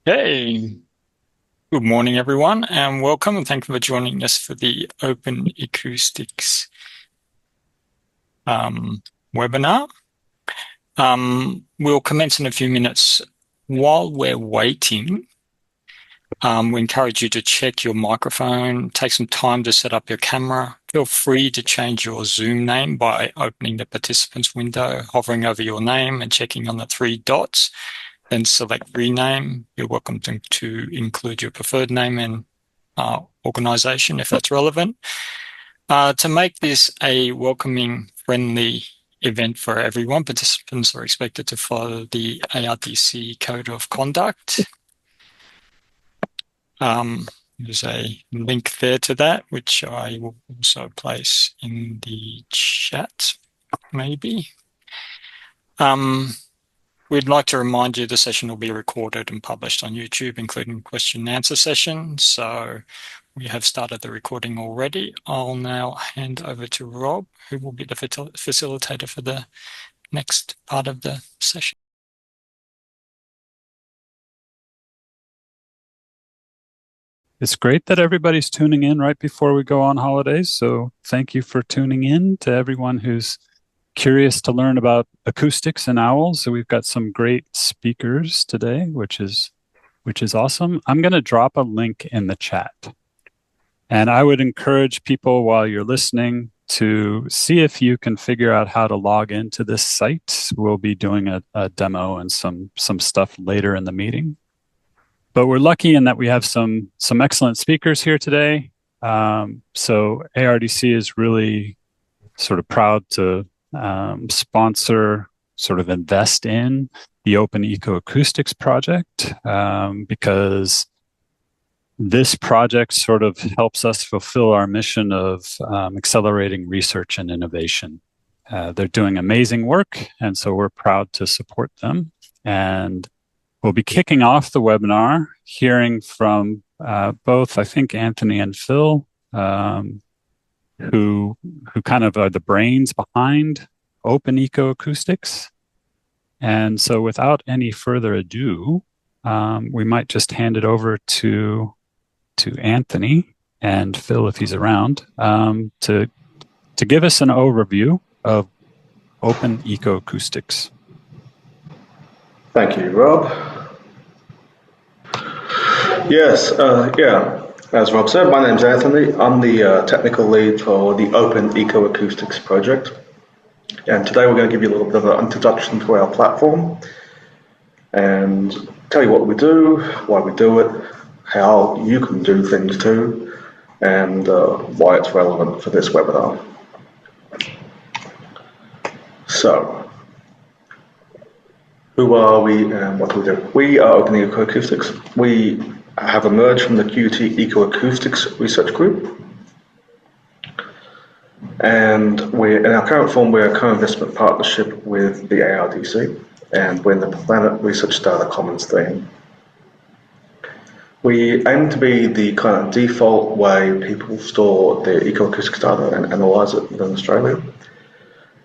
Hey, good morning, everyone, and welcome, and thank you for joining us for the Open Acoustics webinar. We'll commence in a few minutes. While we're waiting, we encourage you to check your microphone, take some time to set up your camera. Feel free to change your Zoom name by opening the participants window, hovering over your name and checking on the three dots. Then select rename. You're welcome to include your preferred name and organization if that's relevant. To make this a welcoming, friendly event for everyone, participants are expected to follow the ARDC Code of Conduct. There's a link there to that, which I will also place in the chat, maybe. We'd like to remind you the session will be recorded and published on YouTube, including question and answer session. So we have started the recording already. I'll now hand over to Rob, who will be the facilitator for the next part of the session. It's great that everybody's tuning in right before we go on holidays. So thank you for tuning in to everyone who's curious to learn about acoustics and owls. So we've got some great speakers today, which is awesome. I'm going to drop a link in the chat. And I would encourage people while you're listening to see if you can figure out how to log into this site. We'll be doing a demo and some stuff later in the meeting. But we're lucky in that we have some excellent speakers here today. So ARDC is really sort of proud to sponsor, sort of invest in the Open Ecoacoustics project because this project sort of helps us fulfill our mission of accelerating research and innovation. They're doing amazing work, and so we're proud to support them. And we'll be kicking off the webinar, hearing from both, I think, Anthony and Phil, who kind of are the brains behind Open Ecoacoustics. And so without any further ado, we might just hand it over to Anthony and Phil, if he's around, to give us an overview of Open Ecoacoustics. Thank you, Rob. Yes, as Rob said, my name's Anthony. I'm the technical lead for the Open Ecoacoustics project. And today we're going to give you a little bit of an introduction to our platform and tell you what we do, why we do it, how you can do things too, and why it's relevant for this webinar. So, who are we and what do we do? We are Open Ecoacoustics. We have emerged from the QT Ecoacoustics research group. And in our current form, we're a co-investment partnership with the ARDC, and we're in the Planet Research Data Commons theme. We aim to be the kind of default way people store their ecoacoustics data and analyze it within Australia.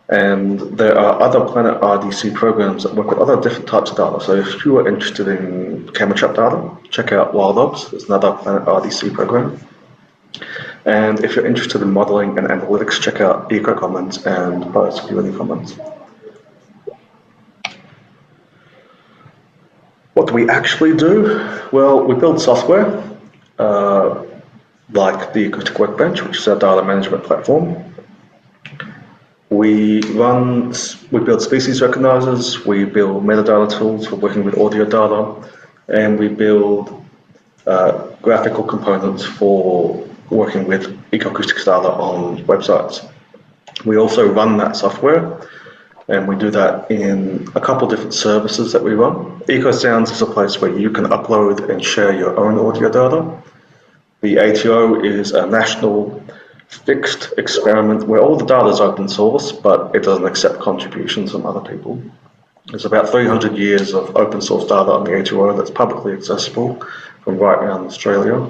And there are other Planet RDC programs that work with other different types of data. So if you are interested in camera trap data, check out WildObs. It's another Planet RDC program. And if you're interested in modeling and analytics, check out Ecocommons and UniSQ. What do we actually do? Well, we build software like the Acoustic Workbench, which is our data management platform. We build species recognizers, we build metadata tools for working with audio data, and we build graphical components for working with ecoacoustics data on websites. We also run that software, and we do that in a couple different services that we run. Ecosounds is a place where you can upload and share your own audio data. The ATO is a national fixed experiment where all the data is open source, but it doesn't accept contributions from other people. There's about 300 years of open source data on the ATO that's publicly accessible from right around Australia.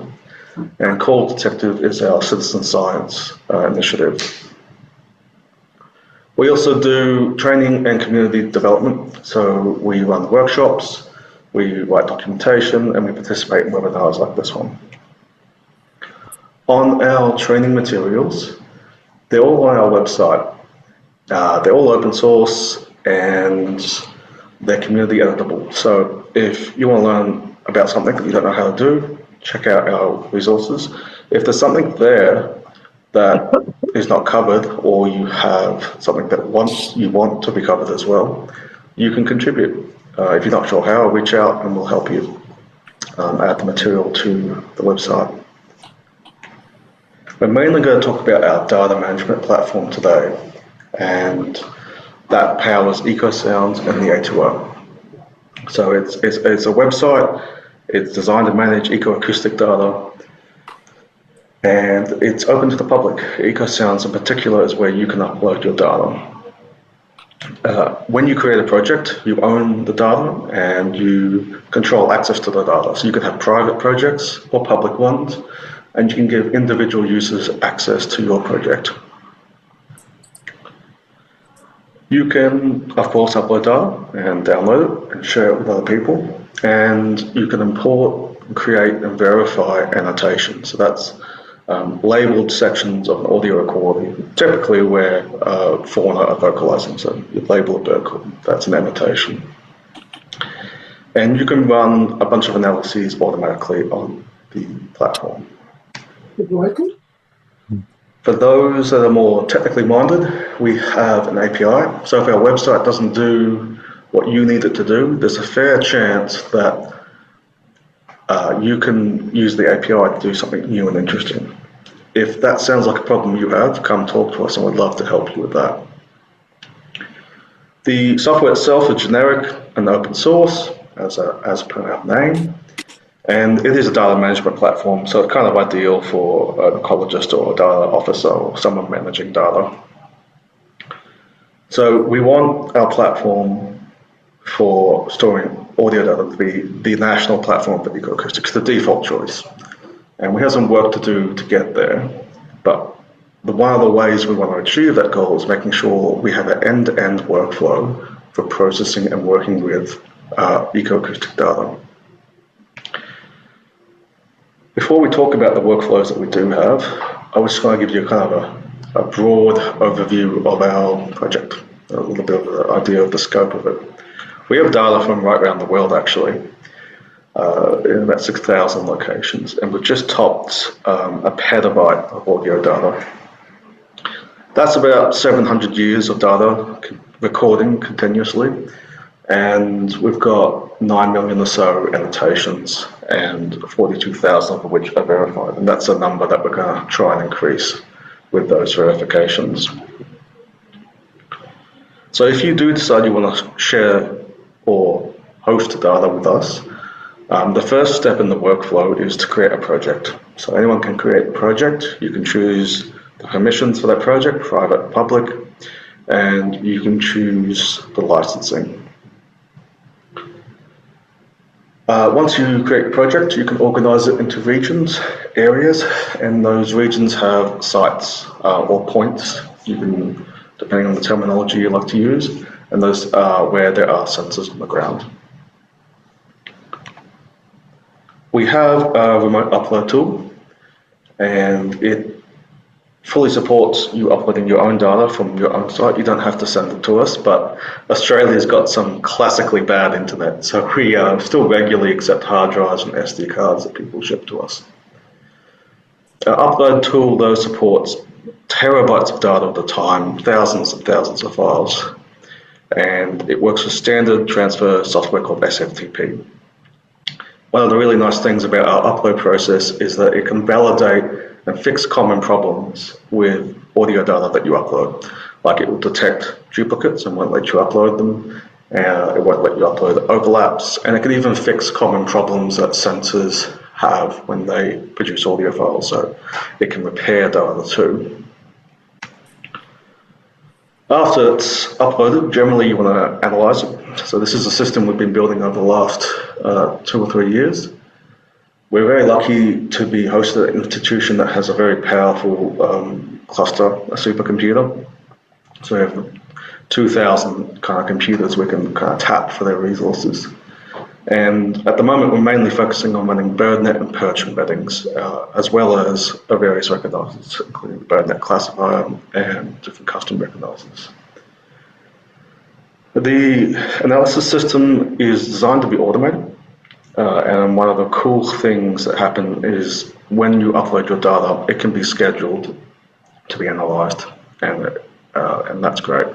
And Call Detective is our citizen science initiative. We also do training and community development. So we run workshops, we write documentation, and we participate in webinars like this one. On our training materials, they're all on our website. They're all open source and they're community editable. So if you want to learn about something that you don't know how to do, check out our resources. If there's something there that is not covered, or you have something that you want to be covered as well, you can contribute. If you're not sure how, reach out and we'll help you add the material to the website. We're mainly going to talk about our data management platform today, and that powers Ecosounds and the A2O. So it's a website, it's designed to manage ecoacoustic data, and it's open to the public. Ecosounds in particular is where you can upload your data. When you create a project, you own the data and you control access to the data. So you can have private projects or public ones, and you can give individual users access to your project. You can, of course, upload data and download it and share it with other people. And you can import, create, and verify annotations. So that's labeled sections of an audio recording, typically where fauna are vocalizing. So you label a bird call, that's an annotation. And you can run a bunch of analyses automatically on the platform. For those that are more technically minded, we have an API. So if our website doesn't do what you need it to do, there's a fair chance that you can use the API to do something new and interesting. If that sounds like a problem you have, come talk to us and we'd love to help you with that. The software itself is generic and open source, as per our name. And it is a data management platform, so it's kind of ideal for an ecologist or a data officer or someone managing data. So we want our platform for storing audio data to be the national platform for ecoacoustics, the default choice. And we have some work to do to get there, but one of the ways we want to achieve that goal is making sure we have an end-to-end workflow for processing and working with ecoacoustic data. Before we talk about the workflows that we do have, I was just going to give you kind of a broad overview of our project, a little bit of an idea of the scope of it. We have data from right around the world, actually, in about 6,000 locations, and we've just topped a petabyte of audio data. That's about 700 years of data recording continuously, and we've got 9 million or so annotations, and 42,000 of which are verified. And that's a number that we're going to try and increase with those verifications. So if you do decide you want to share or host data with us, the first step in the workflow is to create a project. So anyone can create a project. You can choose the permissions for that project, private, public, and you can choose the licensing. Once you create a project, you can organize it into regions, areas, and those regions have sites or points, you can, depending on the terminology you like to use, and those are where there are sensors on the ground. We have a remote upload tool, and it fully supports you uploading your own data from your own site. You don't have to send it to us, but Australia's got some classically bad internet, so we still regularly accept hard drives and SD cards that people ship to us. Our upload tool, though, supports terabytes of data at a time, thousands and thousands of files, and it works with standard transfer software called SFTP. One of the really nice things about our upload process is that it can validate and fix common problems with audio data that you upload. Like it will detect duplicates and won't let you upload them, it won't let you upload overlaps, and it can even fix common problems that sensors have when they produce audio files, so it can repair data too. After it's uploaded, generally you want to analyze it. So this is a system we've been building over the last 2 or 3 years. We're very lucky to be hosted at an institution that has a very powerful cluster, a supercomputer. So we have 2,000 kind of computers we can kind of tap for their resources. And at the moment, we're mainly focusing on running BirdNet and Perch embeddings, as well as various recognizers, including the BirdNet classifier and different custom recognizers. The analysis system is designed to be automated, and one of the cool things that happen is when you upload your data, it can be scheduled to be analyzed, and that's great.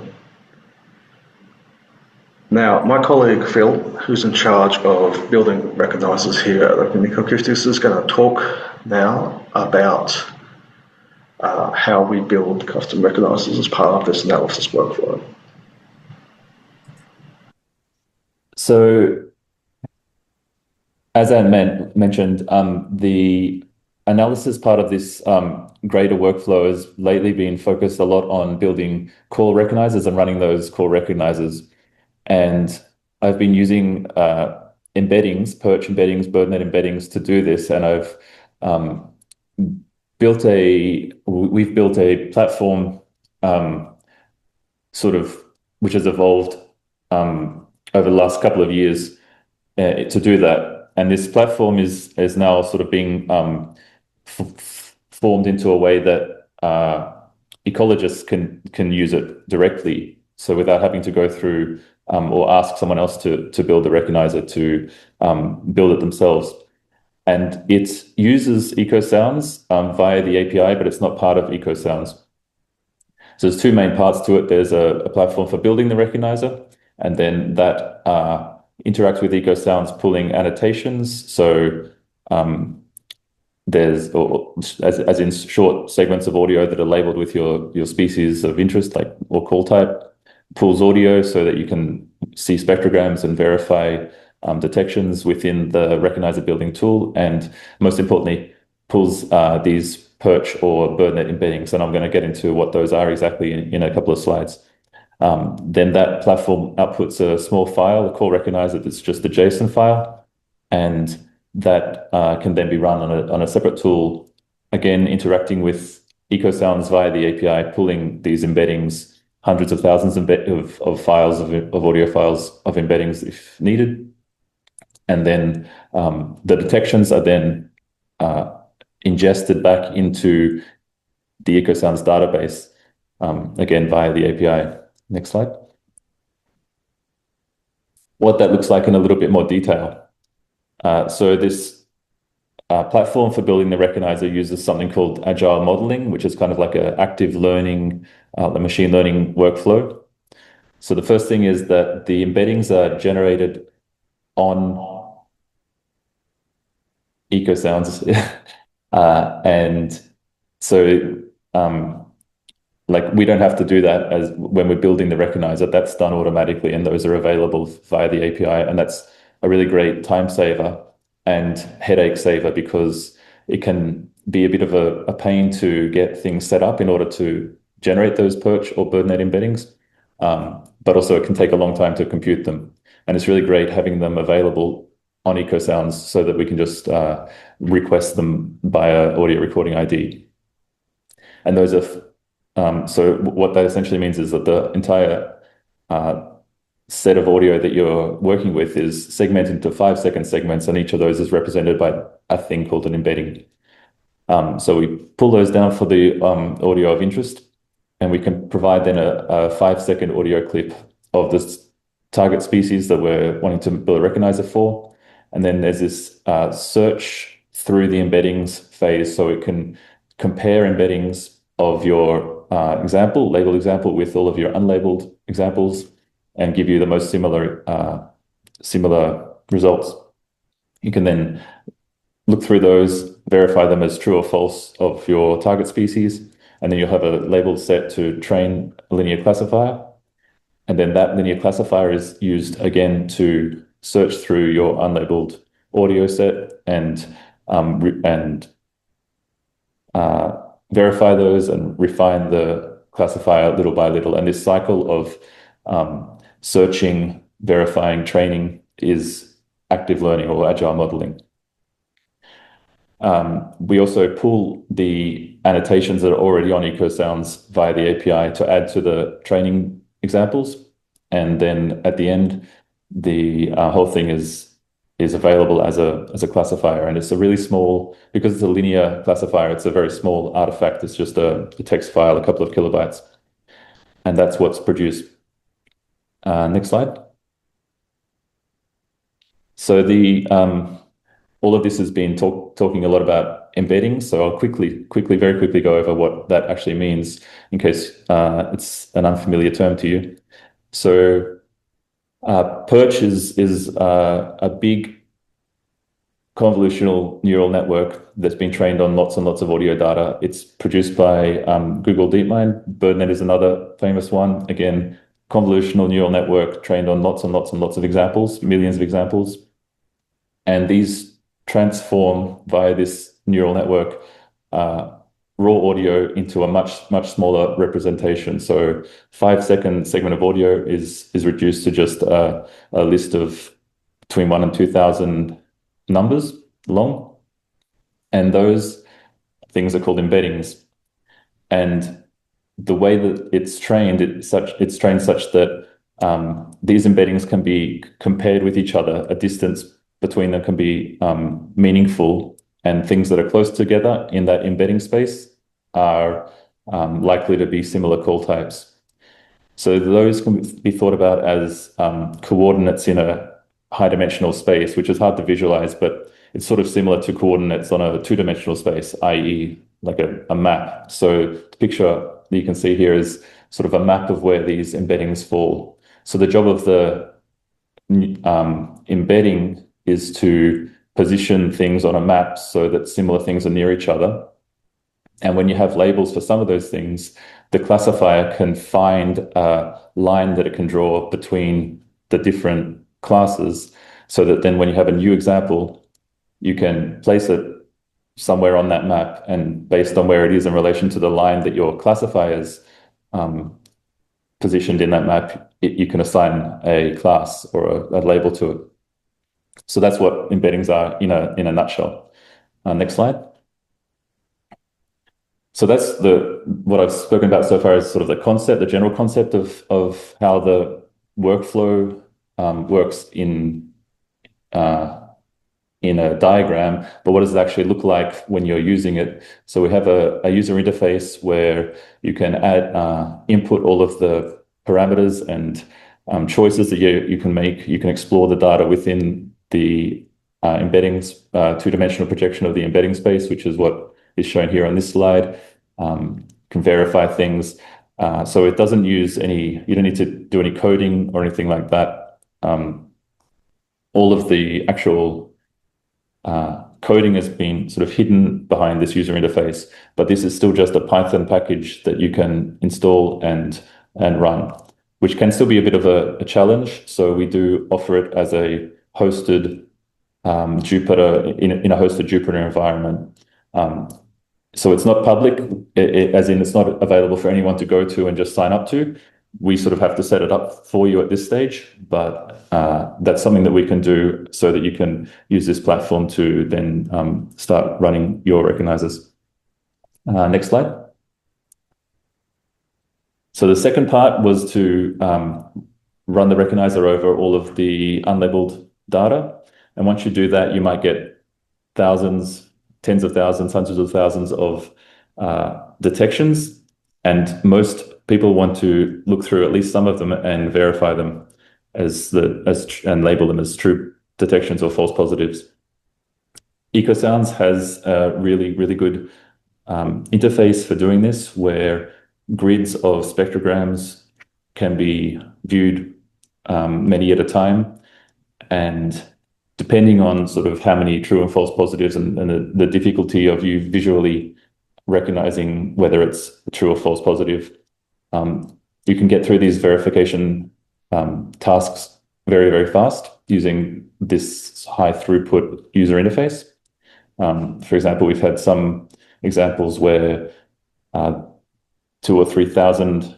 Now, my colleague Phil, who's in charge of building recognizers here at Ecoacoustics, is going to talk now about how we build custom recognizers as part of this analysis workflow. So, as Anne mentioned, the analysis part of this greater workflow has lately been focused a lot on building call recognizers and running those call recognizers. And I've been using embeddings, Perch embeddings, BirdNet embeddings to do this. And I've we've built a platform which has evolved over the last couple of years to do that. And this platform is now sort of being formed into a way that ecologists can use it directly. So without having to go through or ask someone else to build the recognizer to build it themselves. And it uses Ecosounds via the API, but it's not part of Ecosounds. So there's two main parts to it. There's a platform for building the recognizer, and then that interacts with Ecosounds pulling annotations. So there's, as in short segments of audio that are labeled with your species of interest, like or call type, pulls audio so that you can see spectrograms and verify detections within the recognizer building tool, and most importantly, pulls these Perch or BirdNet embeddings, and I'm going to get into what those are exactly in a couple of slides. Then that platform outputs a small file, a call recognizer that's just a JSON file, and that can then be run on a separate tool, again interacting with Ecosounds via the API, pulling these embeddings, hundreds of thousands of files, of audio files, of embeddings if needed. And then the detections are then ingested back into the Ecosounds database, again via the API. Next slide. What that looks like in a little bit more detail. So this platform for building the recognizer uses something called agile modeling, which is kind of like an active learning, the machine learning workflow. So the first thing is that the embeddings are generated on Ecosounds. And so like we don't have to do that as when we're building the recognizer. That's done automatically, and those are available via the API. And that's a really great time saver and headache saver, because it can be a bit of a pain to get things set up in order to generate those Perch or BirdNet embeddings. But also it can take a long time to compute them. And it's really great having them available on Ecosounds so that we can just request them via audio recording ID. And those are, so what that essentially means is that the entire set of audio that you're working with is segmented into 5-second segments, and each of those is represented by a thing called an embedding. So we pull those down for the audio of interest, and we can provide then a 5-second audio clip of this target species that we're wanting to build a recognizer for. And then there's this search through the embeddings phase, so it can compare embeddings of your label example with all of your unlabeled examples and give you the most similar results. You can then look through those, verify them as true or false of your target species, and then you'll have a labeled set to train a linear classifier. And then that linear classifier is used again to search through your unlabeled audio set and verify those and refine the classifier little by little. And this cycle of searching, verifying, training is active learning or agile modeling. We also pull the annotations that are already on Ecosounds via the API to add to the training examples. And then at the end, the whole thing is is available as a classifier, and it's a really small, because it's a linear classifier, it's a very small artifact. It's just a text file, a couple of kilobytes, and that's what's produced. Next slide. So the all of this has been talking a lot about embeddings. So I'll very quickly go over what that actually means in case it's an unfamiliar term to you. So Perch is a big convolutional neural network that's been trained on lots and lots of audio data. It's produced by Google DeepMind. BirdNet is another famous one. Again, convolutional neural network trained on lots and lots and lots of examples, millions of examples. And these transform via this neural network raw audio into a much smaller representation. So 5-second segment of audio is reduced to just a list of between 1 and 2,000 numbers long, and those things are called embeddings. And the way that it's trained, it's trained such that these embeddings can be compared with each other. A distance between them can be meaningful, and things that are close together in that embedding space are likely to be similar call types. So those can be thought about as coordinates in a high-dimensional space, which is hard to visualize, but it's sort of similar to coordinates on a two-dimensional space, i.e. like a map. So the picture that you can see here is sort of a map of where these embeddings fall. So the job of the embedding is to position things on a map so that similar things are near each other. And when you have labels for some of those things, the classifier can find a line that it can draw between the different classes, so that then when you have a new example, you can place it somewhere on that map, and based on where it is in relation to the line that your classifier's positioned in that map, you can assign a class or a label to it. So that's what embeddings are in a nutshell. Next slide. So that's what I've spoken about so far is sort of the concept, the general concept of how the workflow works in a diagram, but what does it actually look like when you're using it? So we have a user interface where you can add input all of the parameters and choices that you can make. You can explore the data within the embeddings, two-dimensional projection of the embedding space, which is what is shown here on this slide. Can verify things. So it doesn't use you don't need to do any coding or anything like that. All of the actual coding has been sort of hidden behind this user interface, but this is still just a Python package that you can install and run, which can still be a bit of a challenge. So we do offer it as a hosted Jupyter in a hosted Jupyter environment. So it's not public, as in it's not available for anyone to go to and just sign up to. We sort of have to set it up for you at this stage, but that's something that we can do so that you can use this platform to then start running your recognizers. Next slide. So the second part was to run the recognizer over all of the unlabeled data. And once you do that, you might get thousands, tens of thousands, hundreds of thousands of detections. And most people want to look through at least some of them and verify them and label them as true detections or false positives. Ecosounds has a really, really good interface for doing this, where grids of spectrograms can be viewed many at a time. And depending on sort of how many true and false positives and the difficulty of you visually recognizing whether it's true or false positive, you can get through these verification tasks very, very fast using this high throughput user interface. For example, we've had some examples where 2,000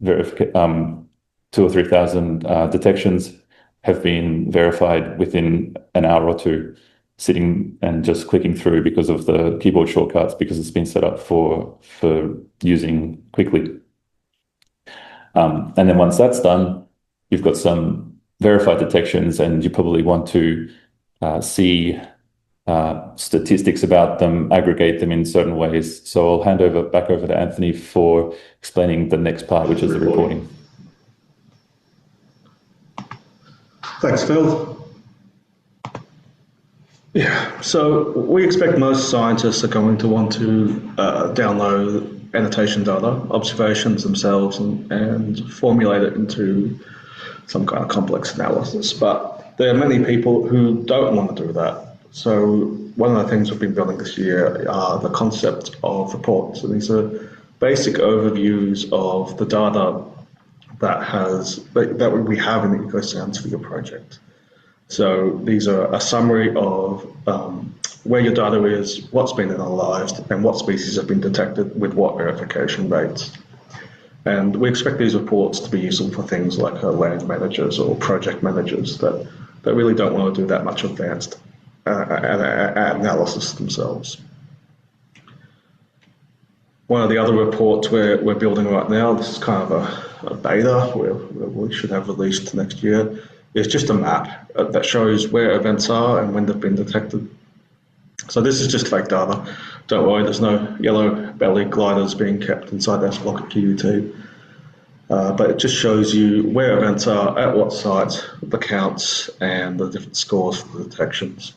or 3,000 detections have been verified within an hour or two, sitting and just clicking through because of the keyboard shortcuts, because it's been set up for using quickly. And then once that's done, you've got some verified detections, and you probably want to see statistics about them, aggregate them in certain ways. So I'll hand back over to Anthony for explaining the next part, which is the reporting. Thanks, Phil. Yeah, so we expect most scientists are going to want to download annotation data, observations themselves, and formulate it into some kind of complex analysis. But there are many people who don't want to do that. So one of the things we've been building this year are the concept of reports. And these are basic overviews of the data that we have in the Ecosounds for your project. So these are a summary of where your data is, what's been analysed, and what species have been detected with what verification rates. And we expect these reports to be useful for things like land managers or project managers that really don't want to do that much advanced analysis themselves. One of the other reports we're building right now, this is kind of a beta we should have released next year, is just a map that shows where events are and when they've been detected. So this is just fake data. Don't worry, there's no yellow belly gliders being kept inside that block at QUT. But it just shows you where events are, at what sites, the counts, and the different scores for the detections.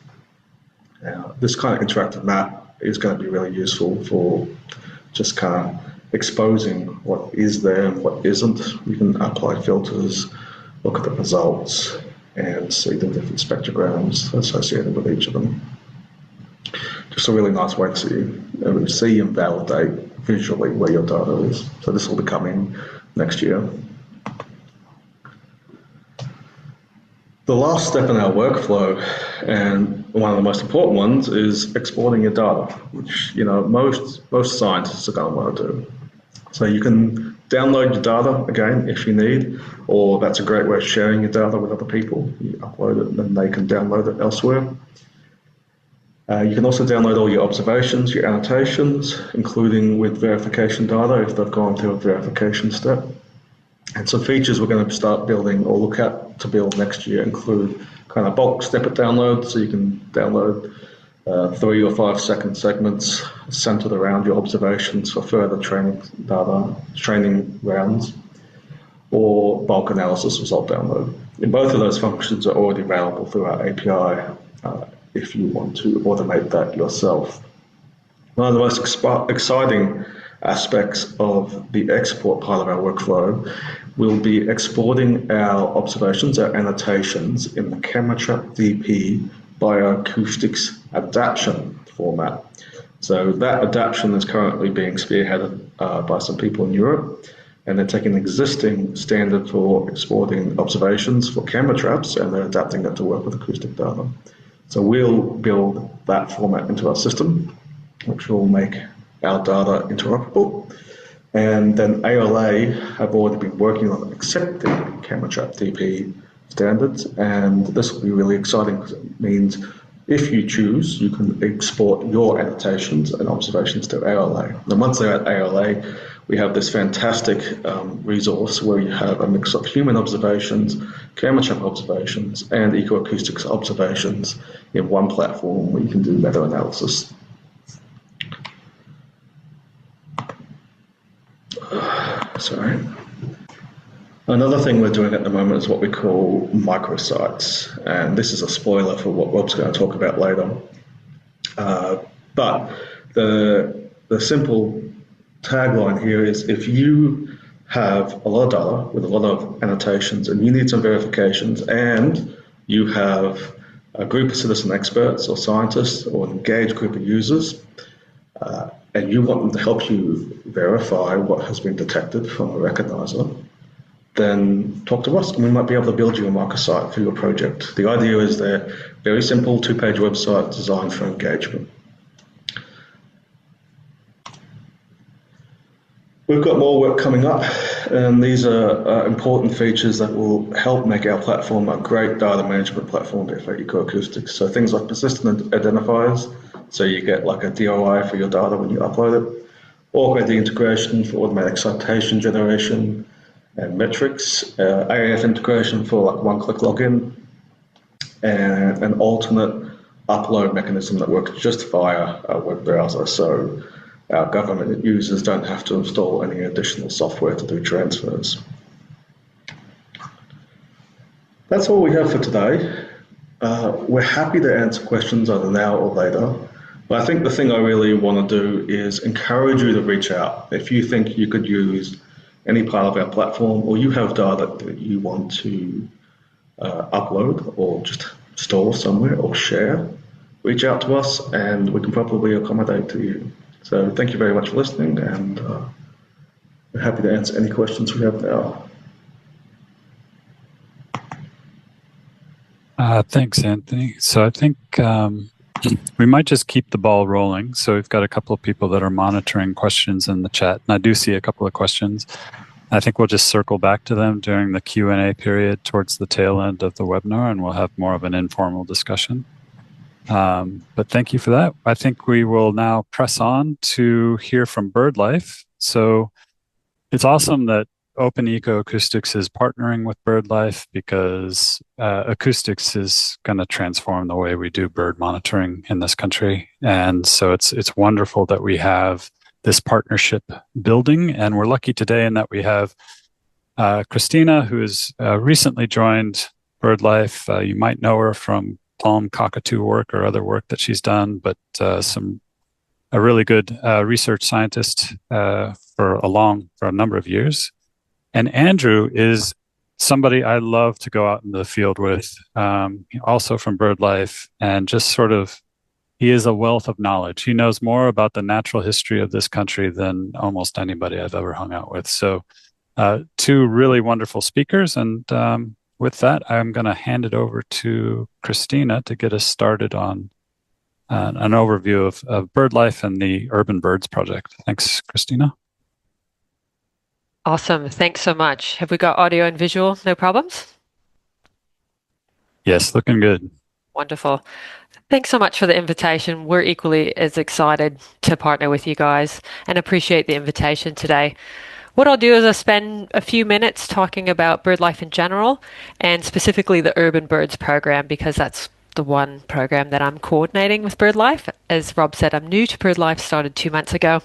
This kind of interactive map is going to be really useful for just kind of exposing what is there and what isn't. You can apply filters, look at the results, and see the different spectrograms associated with each of them. Just a really nice way to see and validate visually where your data is. So this will be coming next year. The last step in our workflow, and one of the most important ones, is exporting your data, which most scientists are going to want to do. So you can download your data again if you need, or that's a great way of sharing your data with other people. You upload it and then they can download it elsewhere. You can also download all your observations, your annotations, including with verification data if they've gone through a verification step. And some features we're going to start building or look at to build next year include kind of bulk snippet download, so you can download 3 or 5 second segments centered around your observations for further training rounds, or bulk analysis result download. And both of those functions are already available through our API if you want to automate that yourself. One of the most exciting aspects of the export part of our workflow will be exporting our observations, our annotations, in the camera trap DP bioacoustics adaptation format. So that adaptation is currently being spearheaded by some people in Europe, and they're taking an existing standard for exporting observations for camera traps and they're adapting that to work with acoustic data. So we'll build that format into our system, which will make our data interoperable. And then ALA have already been working on accepting camera trap DP standards, and this will be really exciting because it means if you choose, you can export your annotations and observations to ALA. And once they're at ALA, we have this fantastic resource where you have a mix of human observations, camera trap observations, and ecoacoustics observations in one platform where you can do meta-analysis. Sorry. Another thing we're doing at the moment is what we call microsites, and this is a spoiler for what Rob's going to talk about later. But the simple tagline here is if you have a lot of data with a lot of annotations and you need some verifications and you have a group of citizen experts or scientists or an engaged group of users, and you want them to help you verify what has been detected from a recognizer, then talk to us and we might be able to build you a microsite for your project. The idea is they're very simple 2-page website designed for engagement. We've got more work coming up, and these are important features that will help make our platform a great data management platform for ecoacoustics. So things like persistent identifiers, so you get like a DOI for your data when you upload it, augmented integration for automatic citation generation and metrics, AAF integration for like one-click login, and an alternate upload mechanism that works just via a web browser. So our government users don't have to install any additional software to do transfers. That's all we have for today. We're happy to answer questions either now or later. But I think the thing I really want to do is encourage you to reach out. If you think you could use any part of our platform, or you have data that you want to upload or just store somewhere or share, reach out to us and we can probably accommodate to you. So thank you very much for listening, and we're happy to answer any questions we have now. Thanks, Anthony. So I think we might just keep the ball rolling. So we've got a couple of people that are monitoring questions in the chat, and I do see a couple of questions. I think we'll just circle back to them during the Q&A period towards the tail end of the webinar, and we'll have more of an informal discussion. But thank you for that. I think we will now press on to hear from BirdLife. So it's awesome that Open Ecoacoustics is partnering with BirdLife, because acoustics is going to transform the way we do bird monitoring in this country. And so it's wonderful that we have this partnership building, and we're lucky today in that we have Christina, who has recently joined BirdLife. You might know her from palm cockatoo work or other work that she's done, but a really good research scientist for a number of years. And Andrew is somebody I love to go out in the field with, also from BirdLife, and just sort of, he is a wealth of knowledge. He knows more about the natural history of this country than almost anybody I've ever hung out with. So two really wonderful speakers. And with that, I'm going to hand it over to Christina to get us started on an overview of BirdLife and the Urban Birds Project. Thanks, Christina. Awesome. Thanks so much. Have we got audio and visual? No problems? Yes, looking good. Wonderful. Thanks so much for the invitation. We're equally as excited to partner with you guys and appreciate the invitation today. What I'll do is I'll spend a few minutes talking about BirdLife in general, and specifically the Urban Birds program, because that's the one program that I'm coordinating with BirdLife. As Rob said, I'm new to BirdLife, started 2 months ago.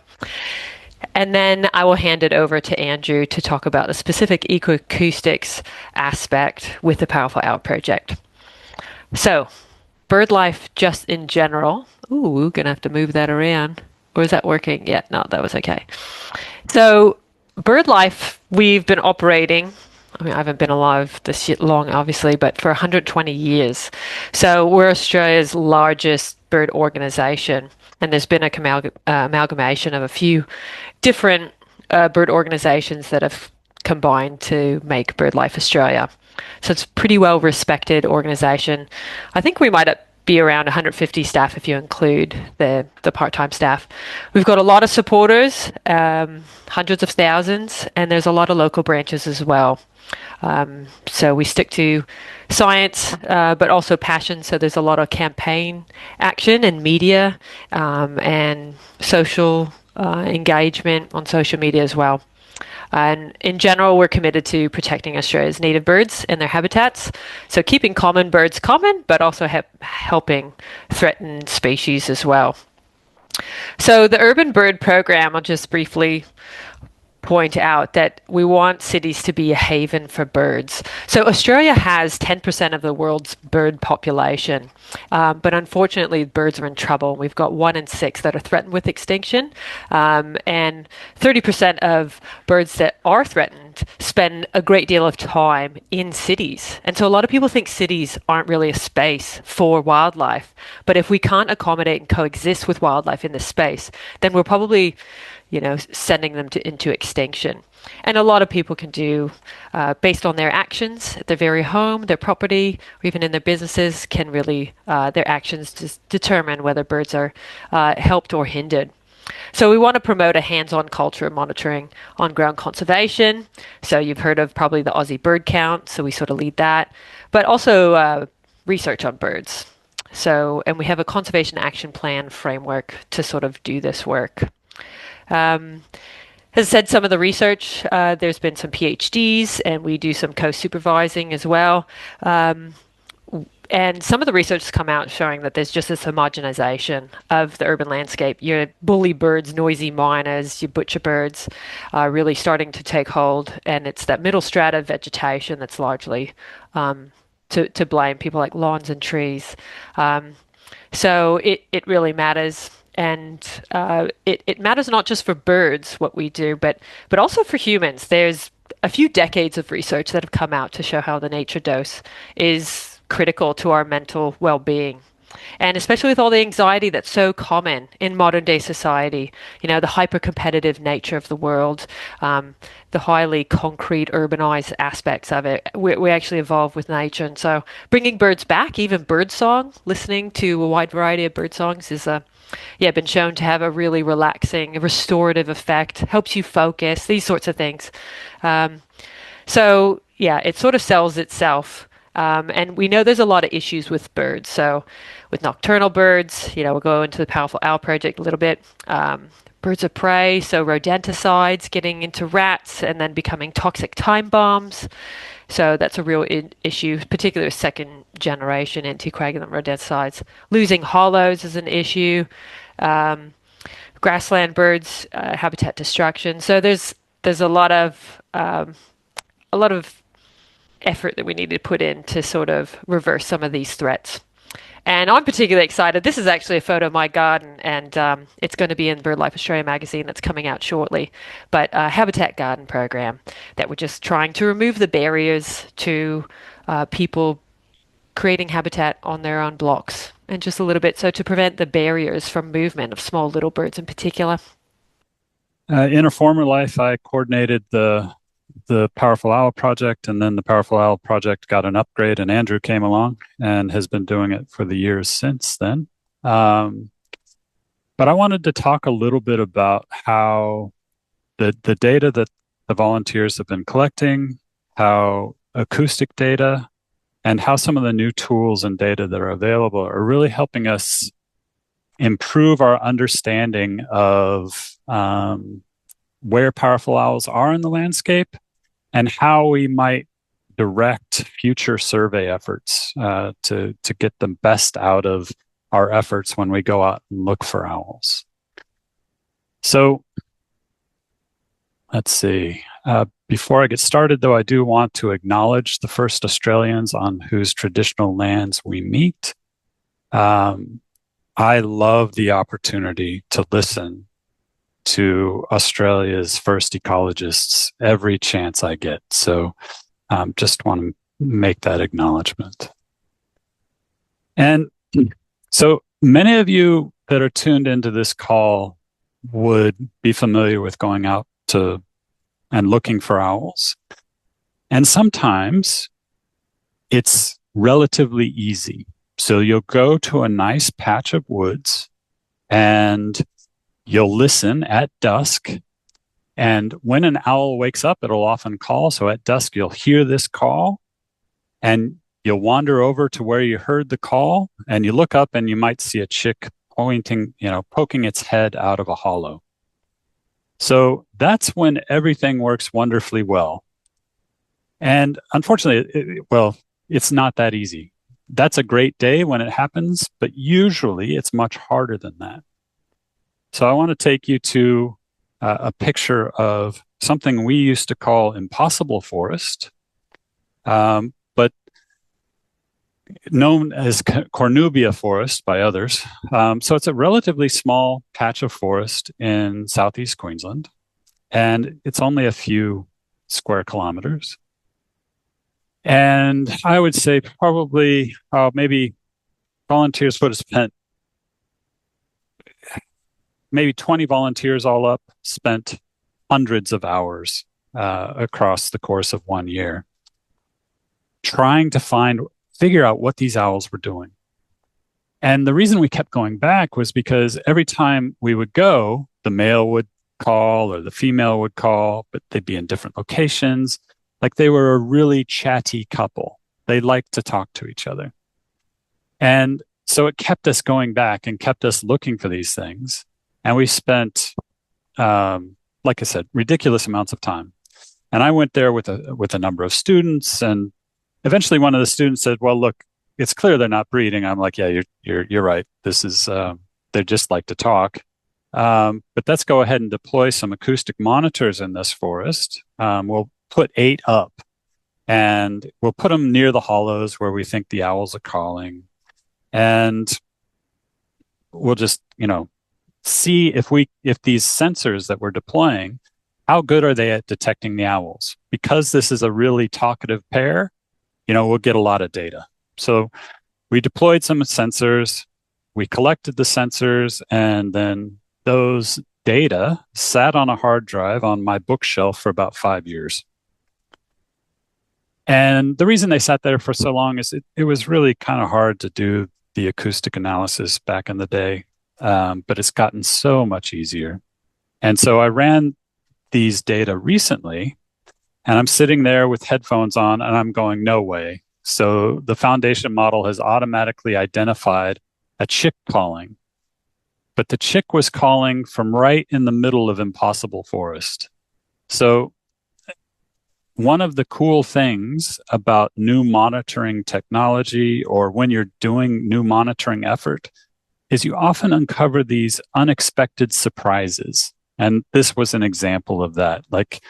And then I will hand it over to Andrew to talk about the specific ecoacoustics aspect with the Powerful Owl project. So, BirdLife just in general. Ooh, we're going to have to move that around. Or is that working? Yeah, no, that was okay. So, BirdLife, we've been operating, I mean, I haven't been alive this long, obviously, but for 120 years. So we're Australia's largest bird organisation, and there's been a amalgamation of a few different bird organisations that have combined to make BirdLife Australia. So it's a pretty well-respected organisation. I think we might be around 150 staff if you include the part-time staff. We've got a lot of supporters, hundreds of thousands, and there's a lot of local branches as well. So we stick to science, but also passion. So there's a lot of campaign action and media and social engagement on social media as well. And in general, we're committed to protecting Australia's native birds and their habitats. So keeping common birds common, but also helping threatened species as well. So the Urban Bird Program, I'll just briefly point out that we want cities to be a haven for birds. So Australia has 10% of the world's bird population, but unfortunately birds are in trouble. We've got 1 in 6 that are threatened with extinction, and 30% of birds that are threatened spend a great deal of time in cities. And so a lot of people think cities aren't really a space for wildlife, but if we can't accommodate and coexist with wildlife in this space, then we're probably sending them into extinction. And a lot of people can do, based on their actions at their very home, their property, or even in their businesses, can really, their actions determine whether birds are helped or hindered. So we want to promote a hands-on culture of monitoring on-ground conservation. So you've heard of probably the Aussie bird count, so we sort of lead that, but also research on birds. So, and we have a conservation action plan framework to sort of do this work. Has said some of the research, there's been some PhDs, and we do some co-supervising as well. And some of the research has come out showing that there's just this homogenization of the urban landscape. Your bully birds, noisy miners, your butcher birds are really starting to take hold. And it's that middle strata of vegetation that's largely to blame, people like lawns and trees. So it really matters. And it matters not just for birds, what we do, but also for humans. There's a few decades of research that have come out to show how the nature dose is critical to our mental well-being. And especially with all the anxiety that's so common in modern day society, you know, the hyper-competitive nature of the world, the highly concrete urbanized aspects of it, we actually evolve with nature. And so bringing birds back, even birdsong, listening to a wide variety of bird songs is been shown to have a really relaxing, restorative effect, helps you focus, these sorts of things. So yeah, it sort of sells itself. And we know there's a lot of issues with birds. So with nocturnal birds, you know, we'll go into the Powerful Owl Project a little bit. Birds of prey, so rodenticides getting into rats and then becoming toxic time bombs. So that's a real issue, particularly with second generation anticoagulant rodenticides. Losing hollows is an issue. Grassland birds, habitat destruction. So there's a lot of effort that we need to put in to sort of reverse some of these threats. And I'm particularly excited. This is actually a photo of my garden, and it's going to be in BirdLife Australia magazine that's coming out shortly. But a habitat garden program that we're just trying to remove the barriers to people creating habitat on their own blocks, and just a little bit so to prevent the barriers from movement of small little birds in particular. In a former life, I coordinated the Powerful Owl Project, and then the Powerful Owl Project got an upgrade, and Andrew came along and has been doing it for the years since then. But I wanted to talk a little bit about how the data that the volunteers have been collecting, how acoustic data, and how some of the new tools and data that are available are really helping us improve our understanding of where powerful owls are in the landscape and how we might direct future survey efforts to get the best out of our efforts when we go out and look for owls. So let's see. Before I get started, though, I do want to acknowledge the first Australians on whose traditional lands we meet. I love the opportunity to listen to Australia's first ecologists every chance I get. So just want to make that acknowledgement. And so many of you that are tuned into this call would be familiar with going out to and looking for owls. And sometimes it's relatively easy. So you'll go to a nice patch of woods and you'll listen at dusk. And when an owl wakes up, it'll often call. So at dusk, you'll hear this call and you'll wander over to where you heard the call and you look up and you might see a chick poking its head out of a hollow. So that's when everything works wonderfully well. And unfortunately, it's not that easy. That's a great day when it happens, but usually it's much harder than that. So I want to take you to a picture of something we used to call impossible forest, but known as Cornubia forest by others. So it's a relatively small patch of forest in southeast Queensland, and it's only a few square kilometers. And I would say probably maybe volunteers would have spent maybe 20 volunteers all up, spent hundreds of hours across the course of 1 year trying to figure out what these owls were doing. And the reason we kept going back was because every time we would go, the male would call or the female would call, but they'd be in different locations. Like they were a really chatty couple. They liked to talk to each other. And so it kept us going back and kept us looking for these things. And we spent, like I said, ridiculous amounts of time. And I went there with a number of students, and eventually one of the students said, well, look, it's clear they're not breeding. I'm like, yeah, you're right. This is they just like to talk. But let's go ahead and deploy some acoustic monitors in this forest. We'll put 8 up, and we'll put them near the hollows where we think the owls are calling, and we'll just see if these sensors that we're deploying, how good are they at detecting the owls? Because this is a really talkative pair, we'll get a lot of data. So we deployed some sensors, we collected the sensors, and then those data sat on a hard drive on my bookshelf for about 5 years. And the reason they sat there for so long is it was really kind of hard to do the acoustic analysis back in the day, but it's gotten so much easier. And so I ran these data recently, and I'm sitting there with headphones on, and I'm going, no way. So the foundation model has automatically identified a chick calling, but the chick was calling from right in the middle of impossible forest. So one of the cool things about new monitoring technology, or when you're doing new monitoring effort, is you often uncover these unexpected surprises. And this was an example of that. Like,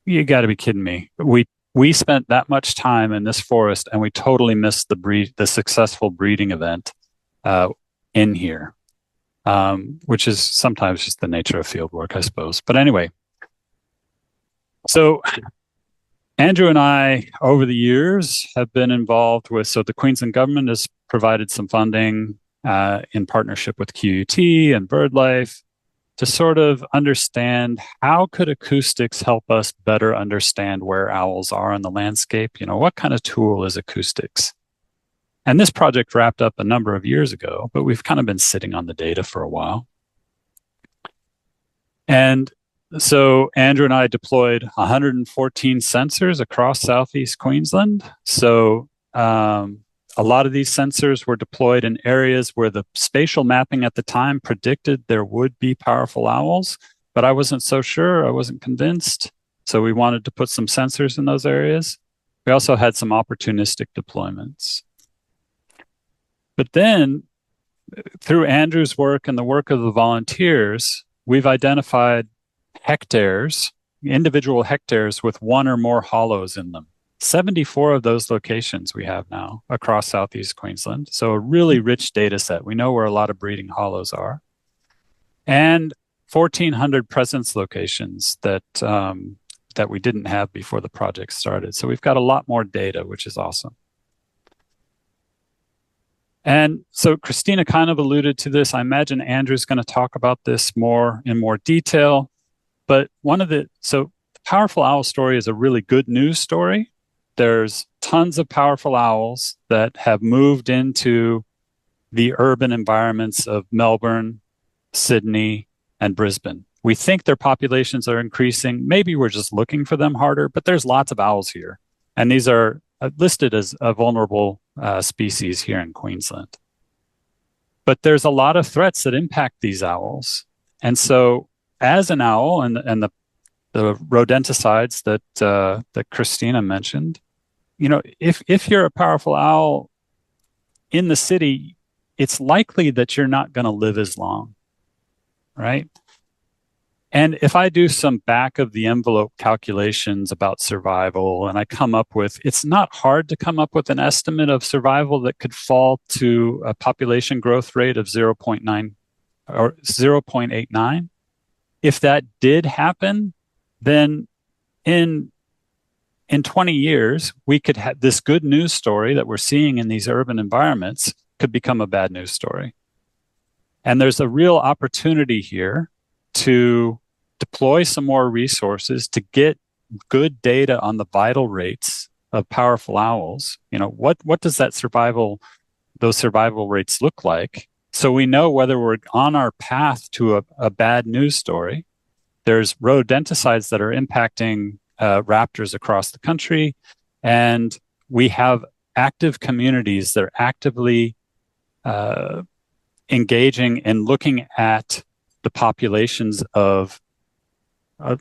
you got to be kidding me. We spent that much time in this forest, and we totally missed the successful breeding event in here, which is sometimes just the nature of field work, I suppose. But anyway, so Andrew and I, over the years, have been involved with, so the Queensland government has provided some funding in partnership with QUT and BirdLife to sort of understand how could acoustics help us better understand where owls are in the landscape. What kind of tool is acoustics? And this project wrapped up a number of years ago, but we've kind of been sitting on the data for a while. And so Andrew and I deployed 114 sensors across Southeast Queensland. So a lot of these sensors were deployed in areas where the spatial mapping at the time predicted there would be powerful owls, but I wasn't so sure. I wasn't convinced. So we wanted to put some sensors in those areas. We also had some opportunistic deployments. But then, through Andrew's work and the work of the volunteers, we've identified hectares, individual hectares with 1 or more hollows in them. 74 of those locations we have now across Southeast Queensland. So a really rich data set. We know where a lot of breeding hollows are. And 1,400 presence locations that we didn't have before the project started. So we've got a lot more data, which is awesome. And so Christina kind of alluded to this. I imagine Andrew's going to talk about this in more detail. But so the Powerful Owl story is a really good news story. There's tons of powerful owls that have moved into the urban environments of Melbourne, Sydney, and Brisbane. We think their populations are increasing. Maybe we're just looking for them harder, but there's lots of owls here. And these are listed as a vulnerable species here in Queensland. But there's a lot of threats that impact these owls. And so as an owl, and the rodenticides that Christina mentioned, if you're a powerful owl in the city, it's likely that you're not going to live as long, right? And if I do some back of the envelope calculations about survival, and I come up with, it's not hard to come up with an estimate of survival that could fall to a population growth rate of 0.9 or 0.89. If that did happen, then in 20 years, we could have this good news story that we're seeing in these urban environments could become a bad news story. And there's a real opportunity here to deploy some more resources to get good data on the vital rates of powerful owls. What does those survival rates look like? So we know whether we're on our path to a bad news story. There's rodenticides that are impacting raptors across the country, and we have active communities that are actively engaging and looking at the populations of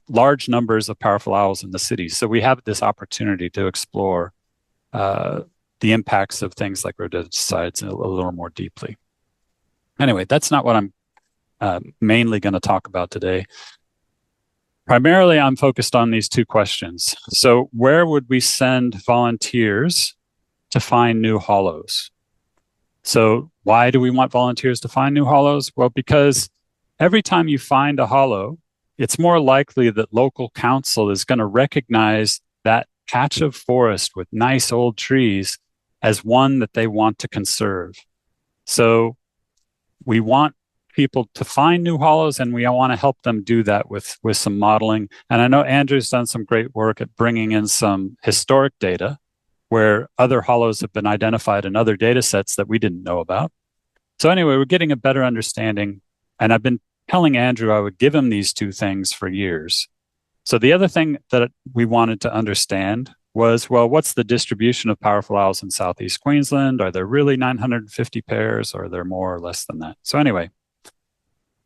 large numbers of powerful owls in the cities. So we have this opportunity to explore the impacts of things like rodenticides a little more deeply. Anyway, that's not what I'm mainly going to talk about today. Primarily, I'm focused on these two questions. So where would we send volunteers to find new hollows? So why do we want volunteers to find new hollows? Well, because every time you find a hollow, it's more likely that local council is going to recognize that patch of forest with nice old trees as one that they want to conserve. So we want people to find new hollows, and we want to help them do that with some modeling. And I know Andrew's done some great work at bringing in some historic data where other hollows have been identified in other data sets that we didn't know about. So anyway, we're getting a better understanding, and I've been telling Andrew I would give him these two things for years. So the other thing that we wanted to understand was, well, what's the distribution of powerful owls in Southeast Queensland? Are there really 950 pairs, or are there more or less than that? So anyway,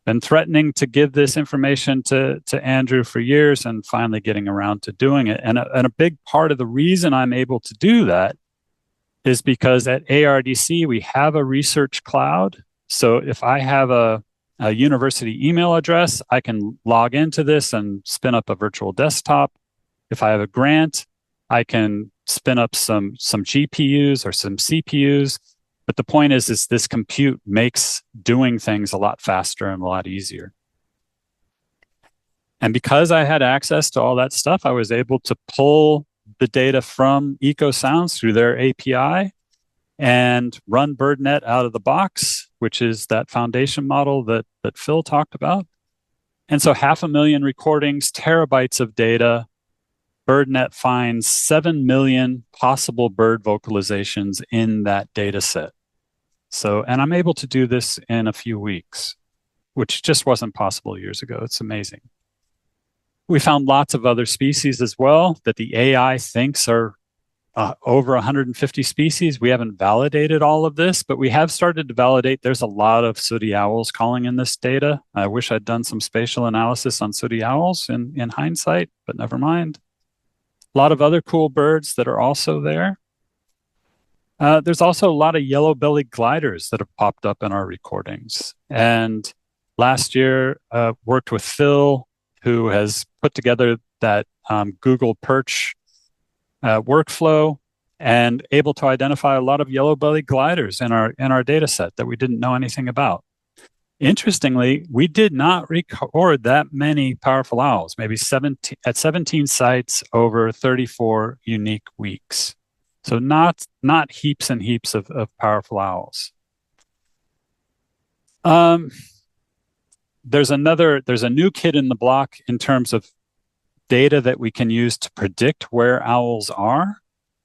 been threatening to give this information to Andrew for years, and finally getting around to doing it. And a big part of the reason I'm able to do that is because at ARDC, we have a research cloud. So if I have a university email address, I can log into this and spin up a virtual desktop. If I have a grant, I can spin up some GPUs or some CPUs. But the point is this compute makes doing things a lot faster and a lot easier. And because I had access to all that stuff, I was able to pull the data from Ecosounds through their API and run BirdNet out of the box, which is that foundation model that Phil talked about. And so 500,000 recordings, terabytes of data. BirdNet finds 7 million possible bird vocalizations in that data set. So, and I'm able to do this in a few weeks, which just wasn't possible years ago. It's amazing. We found lots of other species as well that the AI thinks are over 150 species. We haven't validated all of this, but we have started to validate. There's a lot of sooty owls calling in this data. I wish I'd done some spatial analysis on sooty owls in hindsight, but never mind. A lot of other cool birds that are also there. There's also a lot of yellow-bellied gliders that have popped up in our recordings. And last year, worked with Phil, who has put together that Google Perch workflow and able to identify a lot of yellow-bellied gliders in our data set that we didn't know anything about. Interestingly, we did not record that many powerful owls, maybe 17 sites over 34 unique weeks. So not heaps and heaps of powerful owls. There's a new kid in the block in terms of data that we can use to predict where owls are.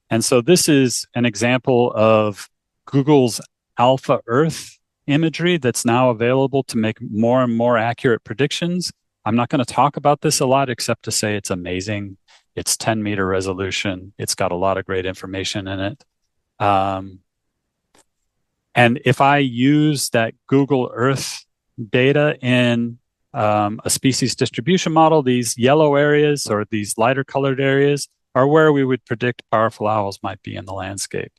And so this is an example of Google's Alpha Earth imagery that's now available to make more and more accurate predictions. I'm not going to talk about this a lot, except to say it's amazing. It's 10-meter resolution. It's got a lot of great information in it. And if I use that Google Earth data in a species distribution model, these yellow areas or these lighter colored areas are where we would predict powerful owls might be in the landscape.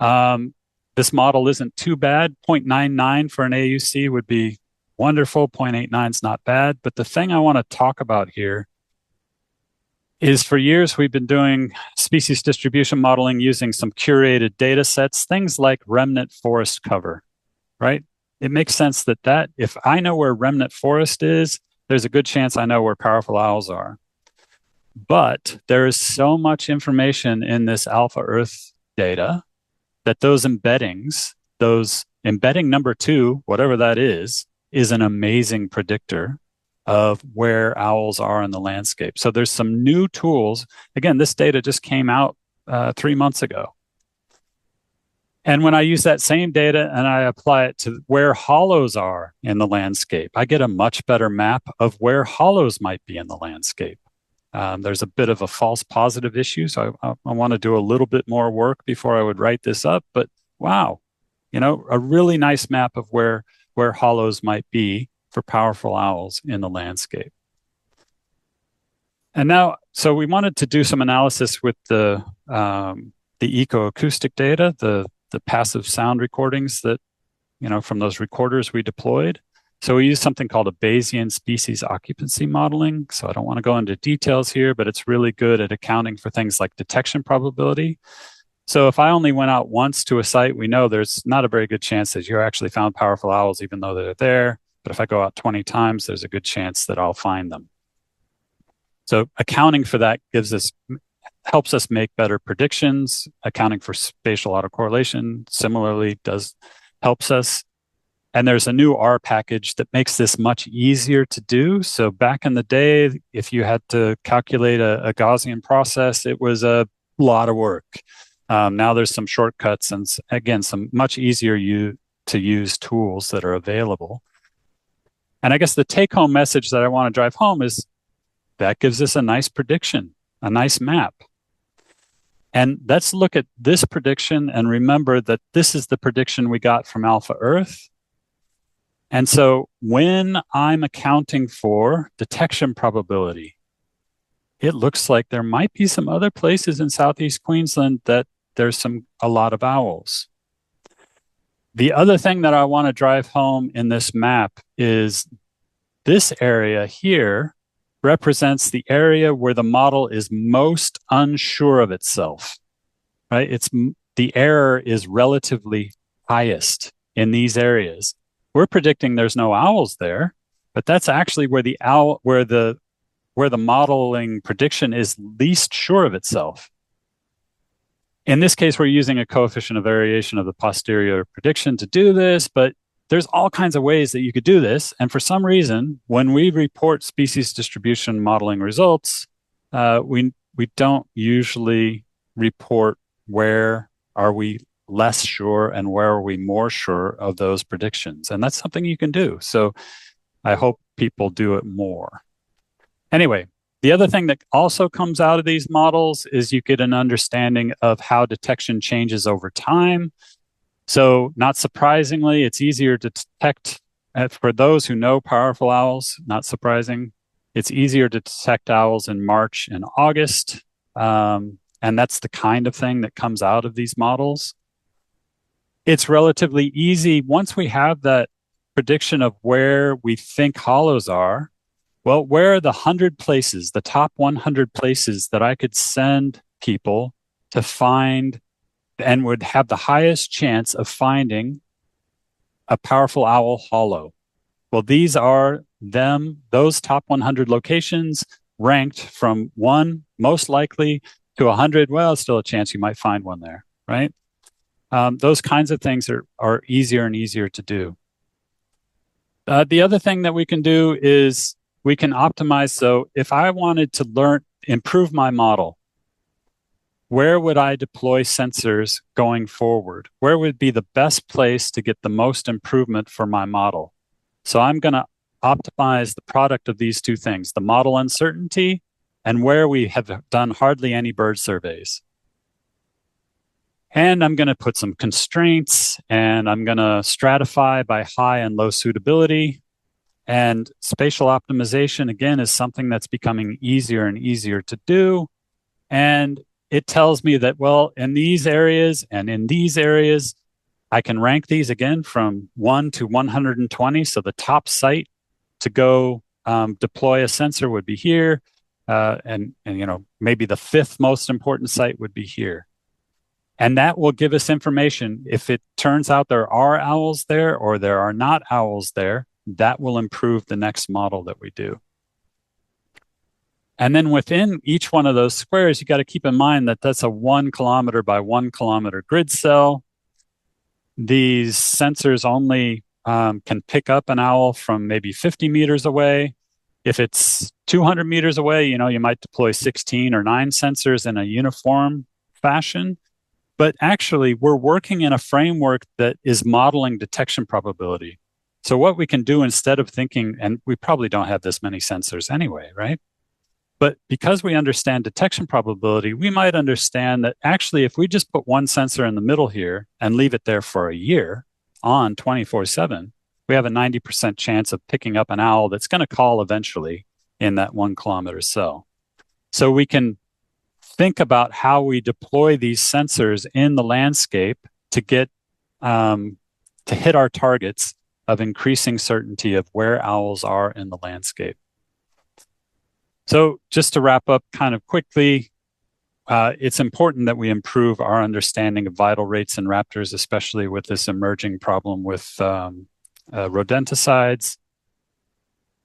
This model isn't too bad. 0.99 for an AUC would be wonderful. 0.89 is not bad. But the thing I want to talk about here is for years we've been doing species distribution modeling using some curated data sets, things like remnant forest cover, right? It makes sense that if I know where remnant forest is, there's a good chance I know where powerful owls are. But there is so much information in this Alpha Earth data that those embeddings, those embedding number 2, whatever that is an amazing predictor of where owls are in the landscape. So there's some new tools. Again, this data just came out 3 months ago. And when I use that same data and I apply it to where hollows are in the landscape, I get a much better map of where hollows might be in the landscape. There's a bit of a false positive issue, so I want to do a little bit more work before I would write this up. But wow, a really nice map of where hollows might be for powerful owls in the landscape. And now, so we wanted to do some analysis with the the ecoacoustic data, the passive sound recordings that, from those recorders we deployed. So we use something called a Bayesian species occupancy modeling. So I don't want to go into details here, but it's really good at accounting for things like detection probability. So if I only went out once to a site, we know there's not a very good chance that you actually found powerful owls, even though they're there. But if I go out 20 times, there's a good chance that I'll find them. So accounting for that helps us make better predictions. Accounting for spatial autocorrelation similarly helps us. And there's a new R package that makes this much easier to do. So back in the day, if you had to calculate a Gaussian process, it was a lot of work. Now there's some shortcuts and, again, some much easier to use tools that are available. And I guess the take-home message that I want to drive home is that gives us a nice prediction, a nice map. And let's look at this prediction and remember that this is the prediction we got from Alpha Earth. And so when I'm accounting for detection probability, it looks like there might be some other places in Southeast Queensland that there's a lot of owls. The other thing that I want to drive home in this map is this area here represents the area where the model is most unsure of itself, right? The error is relatively highest in these areas. We're predicting there's no owls there, but that's actually where the modeling prediction is least sure of itself. In this case, we're using a coefficient of variation of the posterior prediction to do this, but there's all kinds of ways that you could do this. And for some reason, when we report species distribution modeling results, we don't usually report where are we less sure and where are we more sure of those predictions. And that's something you can do. So I hope people do it more. Anyway, the other thing that also comes out of these models is you get an understanding of how detection changes over time. So not surprisingly, it's easier to detect, for those who know powerful owls, not surprising, it's easier to detect owls in March and August. And that's the kind of thing that comes out of these models. It's relatively easy once we have that prediction of where we think hollows are. Well, where are the 100 places, the top 100 places that I could send people to find and would have the highest chance of finding a powerful owl hollow? Well, these are those top 100 locations ranked from 1 most likely to 100. Well, it's still a chance you might find one there, right? Those kinds of things are easier and easier to do. The other thing that we can do is we can optimize. So if I wanted to improve my model, where would I deploy sensors going forward? Where would be the best place to get the most improvement for my model? So I'm going to optimize the product of these two things, the model uncertainty and where we have done hardly any bird surveys. And I'm going to put some constraints and I'm going to stratify by high and low suitability. And spatial optimization, again, is something that's becoming easier and easier to do. And it tells me that, well, in these areas and in these areas, I can rank these again from 1 to 120. So the top site to go deploy a sensor would be here. And maybe the 5th most important site would be here. And that will give us information. If it turns out there are owls there or there are not owls there, that will improve the next model that we do. And then within each one of those squares, you got to keep in mind that that's a 1 kilometer by 1 kilometer grid cell. These sensors only can pick up an owl from maybe 50 meters away. If it's 200 meters away, you might deploy 16 or 9 sensors in a uniform fashion. But actually, we're working in a framework that is modeling detection probability. So what we can do instead of thinking, and we probably don't have this many sensors anyway, right? But because we understand detection probability, we might understand that actually if we just put one sensor in the middle here and leave it there for a year on 24/7, we have a 90% chance of picking up an owl that's going to call eventually in that 1 kilometer cell. So we can think about how we deploy these sensors in the landscape to get to hit our targets of increasing certainty of where owls are in the landscape. So just to wrap up kind of quickly, it's important that we improve our understanding of vital rates in raptors, especially with this emerging problem with rodenticides.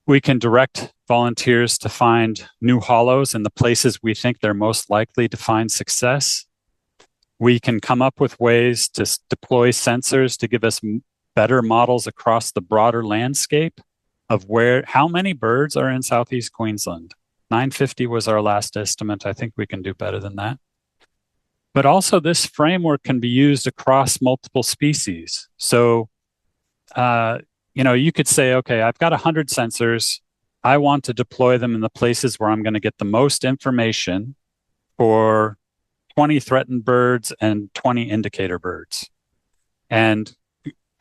We can direct volunteers to find new hollows in the places we think they're most likely to find success. We can come up with ways to deploy sensors to give us better models across the broader landscape of how many birds are in Southeast Queensland. 950 was our last estimate. I think we can do better than that. But also this framework can be used across multiple species. So, you could say, okay, I've got 100 sensors. I want to deploy them in the places where I'm going to get the most information for 20 threatened birds and 20 indicator birds, and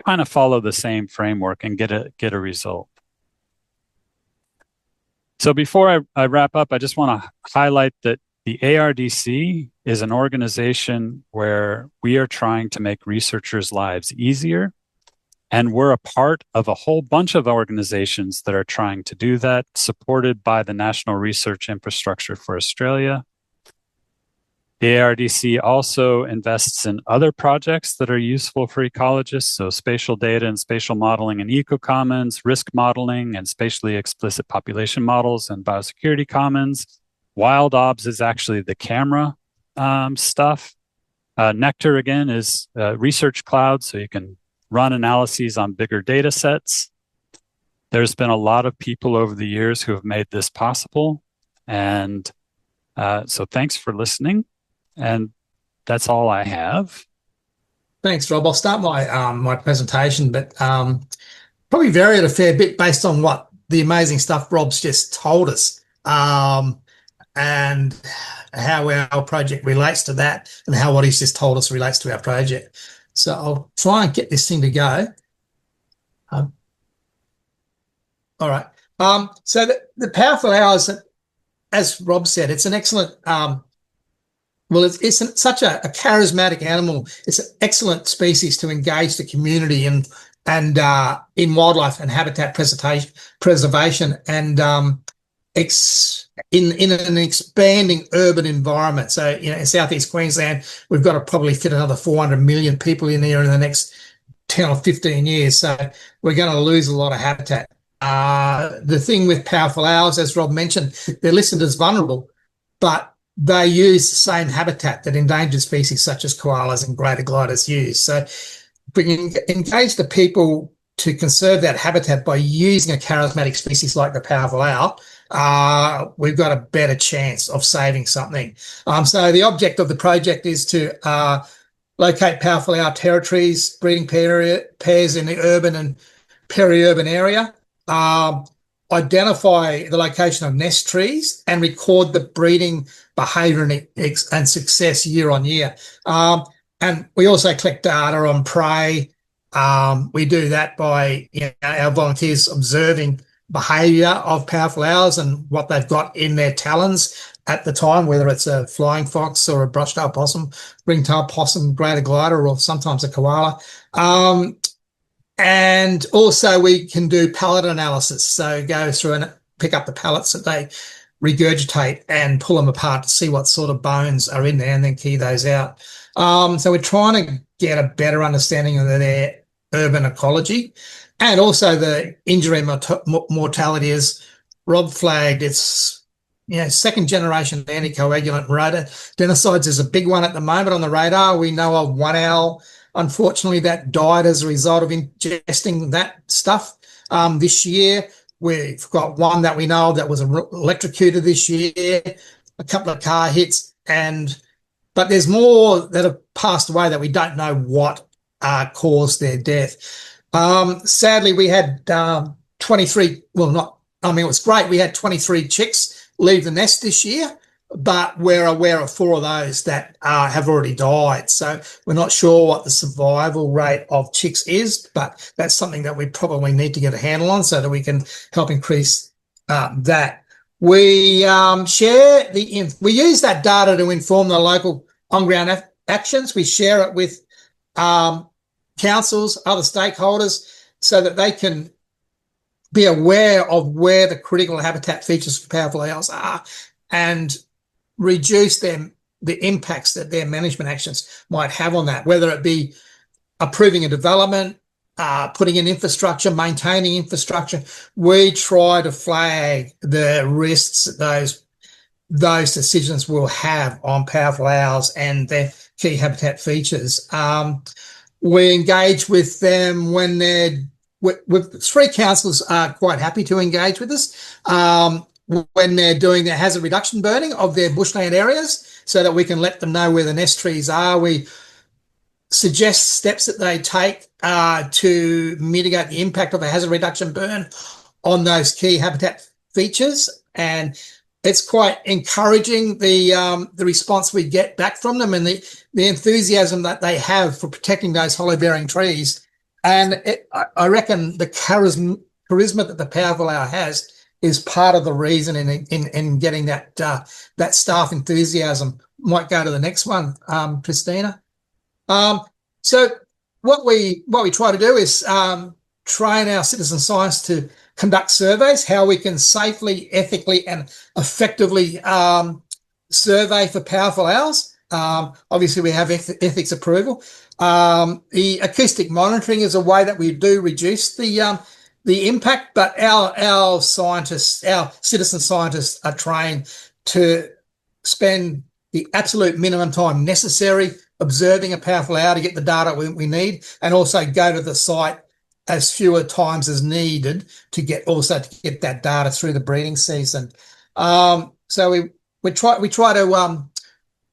kind of follow the same framework and get a result. So before I wrap up, I just want to highlight that the ARDC is an organization where we are trying to make researchers' lives easier. And we're a part of a whole bunch of organizations that are trying to do that, supported by the National Research Infrastructure for Australia. The ARDC also invests in other projects that are useful for ecologists, so spatial data and spatial modeling and Ecocommons, risk modeling and spatially explicit population models and biosecurity commons. WildObs is actually the camera stuff. Nectar, again, is research cloud, so you can run analyses on bigger data sets. There's been a lot of people over the years who have made this possible. And so thanks for listening. And that's all I have. Thanks, Rob. I'll start my my presentation, but probably vary it a fair bit based on what the amazing stuff Rob's just told us, and how our project relates to that, and how what he's just told us relates to our project. So I'll try and get this thing to go. All right. So the powerful hours, as Rob said, it's an excellent. Well, it's such a charismatic animal. It's an excellent species to engage the community and in wildlife and habitat preservation, and in an expanding urban environment. So, in Southeast Queensland, we've got to probably fit another 400 million people in there in the next 10 or 15 years. So we're going to lose a lot of habitat. The thing with powerful owls, as Rob mentioned, they're listed as vulnerable, but they use the same habitat that endangered species such as koalas and greater gliders use. So if we can engage the people to conserve that habitat by using a charismatic species like the powerful owl, we've got a better chance of saving something. So the object of the project is to locate powerful owl territories, breeding pairs in the urban and peri-urban area, identify the location of nest trees, and record the breeding behaviour and success year on year. And we also collect data on prey. We do that by our volunteers observing behaviour of powerful owls and what they've got in their talons at the time, whether it's a flying fox or a brush-tailed possum, ring-tailed possum, greater glider, or sometimes a koala. And also we can do pallet analysis. So go through and pick up the pallets that they regurgitate and pull them apart to see what sort of bones are in there and then key those out. So we're trying to get a better understanding of their urban ecology, and also the injury mortality, as Rob flagged. It's second generation anticoagulant rodenticides is a big one at the moment on the radar. We know of one owl, unfortunately, that died as a result of ingesting that stuff. This year, we've got one that we know of that was electrocuted this year, a couple of car hits, but there's more that have passed away that we don't know what caused their death. Sadly, we had 23, it was great. We had 23 chicks leave the nest this year, but we're aware of 4 of those that have already died. So we're not sure what the survival rate of chicks is, but that's something that we probably need to get a handle on so that we can help increase that. We share we use that data to inform the local on-ground actions. We share it with councils, other stakeholders, so that they can be aware of where the critical habitat features for powerful owls are and reduce the impacts that their management actions might have on that, whether it be approving a development, putting in infrastructure, maintaining infrastructure. We try to flag the risks that those decisions will have on powerful owls and their key habitat features. We engage with them when with 3 councils are quite happy to engage with us when they're doing their hazard reduction burning of their bushland areas, so that we can let them know where the nest trees are. We suggest steps that they take to mitigate the impact of a hazard reduction burn on those key habitat features, and it's quite encouraging the response we get back from them and the enthusiasm that they have for protecting those hollow-bearing trees. And I reckon the charisma that the powerful owl has is part of the reason in getting that staff enthusiasm. Might go to the next one, Christina. So what we try to do is train our citizen science to conduct surveys, how we can safely, ethically, and effectively survey for powerful owls. Obviously, we have ethics approval. The acoustic monitoring is a way that we do reduce the impact, but our scientists, our citizen scientists, are trained to spend the absolute minimum time necessary observing a powerful owl to get the data we need, and also go to the site as fewer times as needed to get that data through the breeding season. So we try to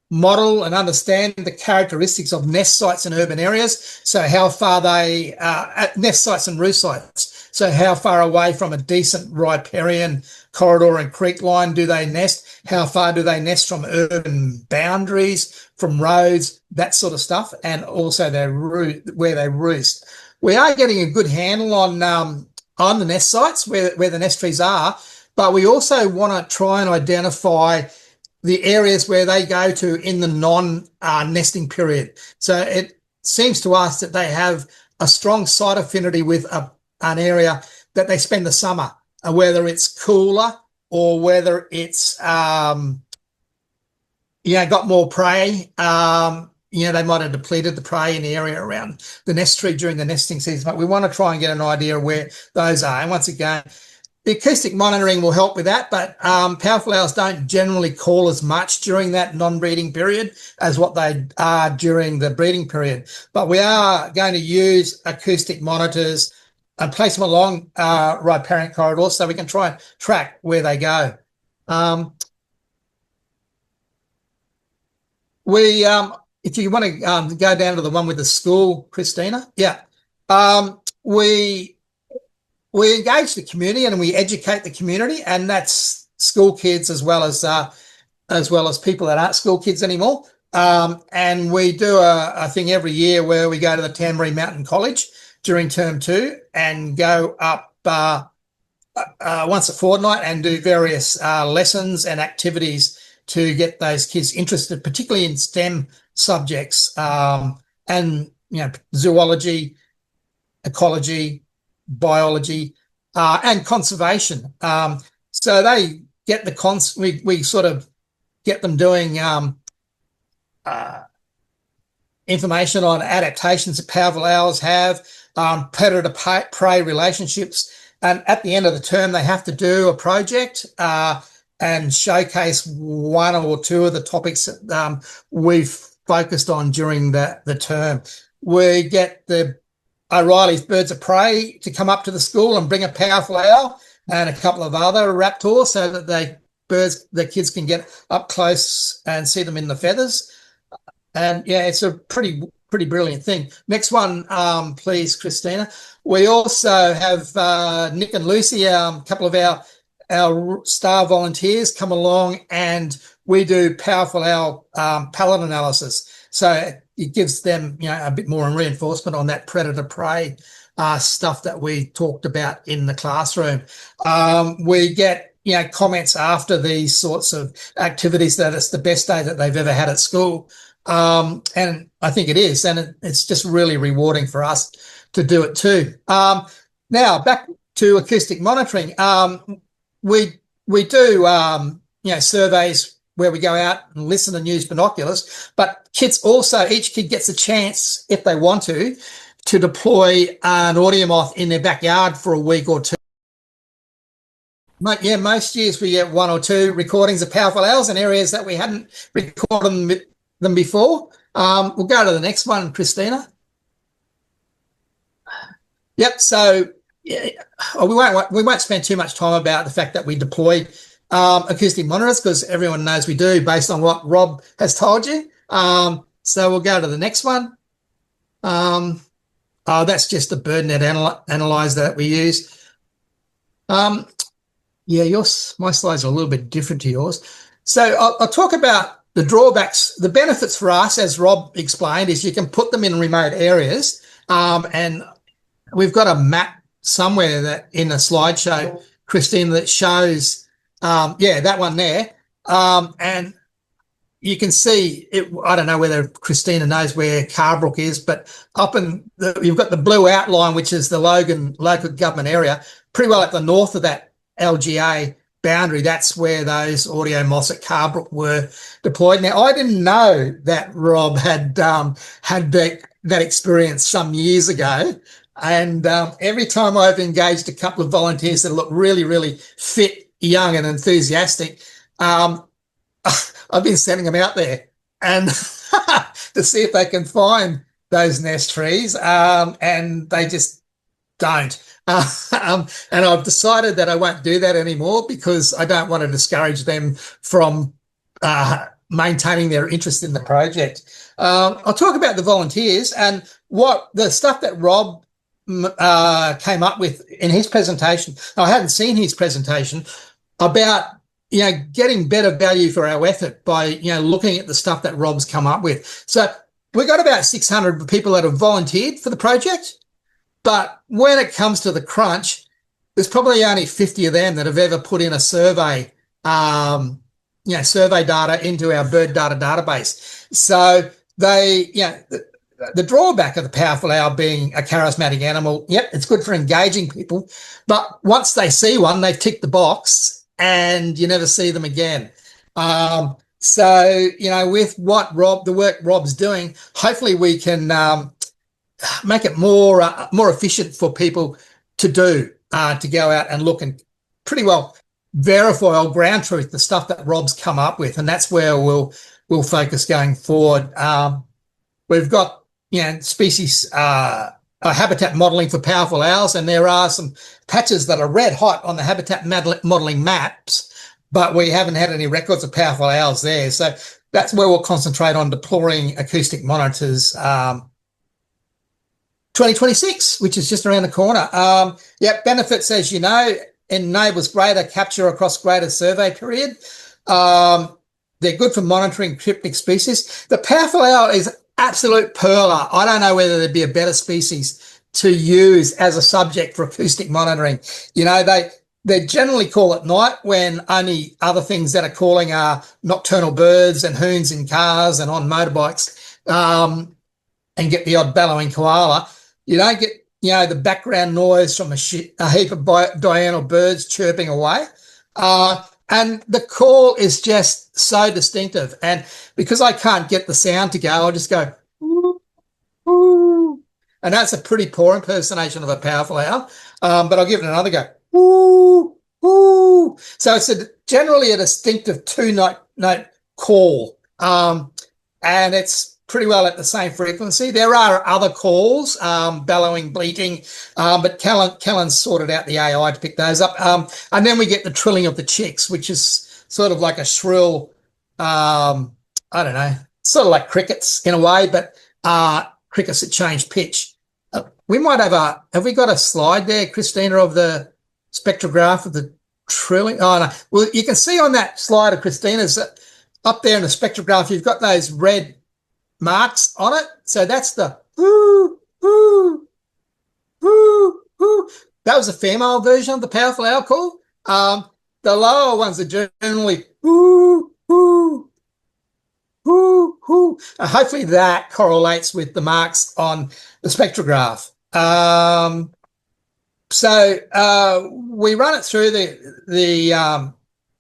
model and understand the characteristics of nest sites in urban areas. So how far they at nest sites and roost sites. So how far away from a decent riparian corridor and creek line do they nest? How far do they nest from urban boundaries, from roads, that sort of stuff, and also where they roost. We are getting a good handle on the nest sites where the nest trees are, but we also want to try and identify the areas where they go to in the non-nesting period. So it seems to us that they have a strong site affinity with an area that they spend the summer, whether it's cooler or whether it's got more prey. They might have depleted the prey in the area around the nest tree during the nesting season, but we want to try and get an idea of where those are. And once again, the acoustic monitoring will help with that, but powerful owls don't generally call as much during that non-breeding period as what they are during the breeding period. But we are going to use acoustic monitors and place them along riparian corridors so we can try and track where they go. If you want to go down to the one with the school, Christina, we engage the community and we educate the community, and that's school kids as well as people that aren't school kids anymore. And we do a thing every year where we go to the Tamborine Mountain College during term 2 and go up once a fortnight and do various lessons and activities to get those kids interested, particularly in STEM subjects, and zoology, ecology, biology, and conservation. So they get we sort of get them doing information on adaptations that powerful owls have, predator-prey relationships, and at the end of the term they have to do a project and showcase one or two of the topics that we've focused on during the term. We get the O'Reilly's Birds of Prey to come up to the school and bring a powerful owl and a couple of other raptors so that the kids can get up close and see them in the feathers. And it's a pretty brilliant thing. Next one, please, Christina. We also have Nick and Lucy, a couple of our star volunteers, come along, and we do powerful owl palette analysis. So it gives them a bit more reinforcement on that predator-prey stuff that we talked about in the classroom. We get comments after these sorts of activities that it's the best day that they've ever had at school. And I think it is, and it's just really rewarding for us to do it too. Now back to acoustic monitoring. We do surveys where we go out and listen and use binoculars, but kids also, each kid gets a chance, if they want to deploy an audio moth in their backyard for a week or two. Most years we get 1 or 2 recordings of powerful owls in areas that we hadn't recorded them before. We'll go to the next one, Christina. Yep. So we won't spend too much time about the fact that we deploy acoustic monitors, because everyone knows we do based on what Rob has told you. So we'll go to the next one. That's just the BirdNet analyzer that we use. My slides are a little bit different to yours. So I'll talk about the drawbacks. The benefits for us, as Rob explained, is you can put them in remote areas. And we've got a map somewhere that in a slideshow, Christina, that shows, that one there. And you can see it. I don't know whether Christina knows where Carbrook is, but you've got the blue outline, which is the Logan local government area, pretty well at the north of that LGA boundary. That's where those audio moths at Carbrook were deployed. Now, I didn't know that Rob had that experience some years ago. And every time I've engaged a couple of volunteers that look really, really fit, young and enthusiastic, I've been sending them out there and to see if they can find those nest trees, and they just don't. And I've decided that I won't do that anymore, because I don't want to discourage them from maintaining their interest in the project. I'll talk about the volunteers and what the stuff that Rob came up with in his presentation. I hadn't seen his presentation about getting better value for our effort by looking at the stuff that Rob's come up with. So we've got about 600 people that have volunteered for the project, but when it comes to the crunch, there's probably only 50 of them that have ever put in a survey, survey data into our bird data database. So the drawback of the powerful owl being a charismatic animal, it's good for engaging people, but once they see one, they've ticked the box and you never see them again. So with the work Rob's doing, hopefully we can make it more efficient for people to do, to go out and look and pretty well verify or ground truth the stuff that Rob's come up with, and that's where we'll focus going forward. We've got species habitat modelling for powerful owls, and there are some patches that are red hot on the habitat modelling maps, but we haven't had any records of powerful owls there. So that's where we'll concentrate on deploying acoustic monitors 2026, which is just around the corner. Benefits, as you know, enables greater capture across greater survey period. They're good for monitoring cryptic species. The powerful owl is absolute perler. I don't know whether there'd be a better species to use as a subject for acoustic monitoring. They generally call at night, when only other things that are calling are nocturnal birds and hoons in cars and on motorbikes, and get the odd bellowing koala. You don't get, the background noise from a heap of diurnal birds chirping away. And the call is just so distinctive. And because I can't get the sound to go, I'll just go, ooh, ooh. And that's a pretty poor impersonation of a powerful owl. But I'll give it another go. Ooh, ooh. So it's generally a distinctive 2-note call. And it's pretty well at the same frequency. There are other calls, bellowing, bleating, but Callan sorted out the AI to pick those up. And then we get the trilling of the chicks, which is sort of like a shrill, I don't know, sort of like crickets in a way, but crickets that change pitch. We might have we got a slide there, Christina, of the spectrograph of the trilling? Oh, no. Well, you can see on that slide of Christina's up there in the spectrograph, you've got those red marks on it. So that's the ooh, ooh, ooh, ooh. That was a female version of the powerful owl call. the lower ones are generally whoo, whoo, whoo, whoo. Hopefully that correlates with the marks on the spectrograph. So we run it through the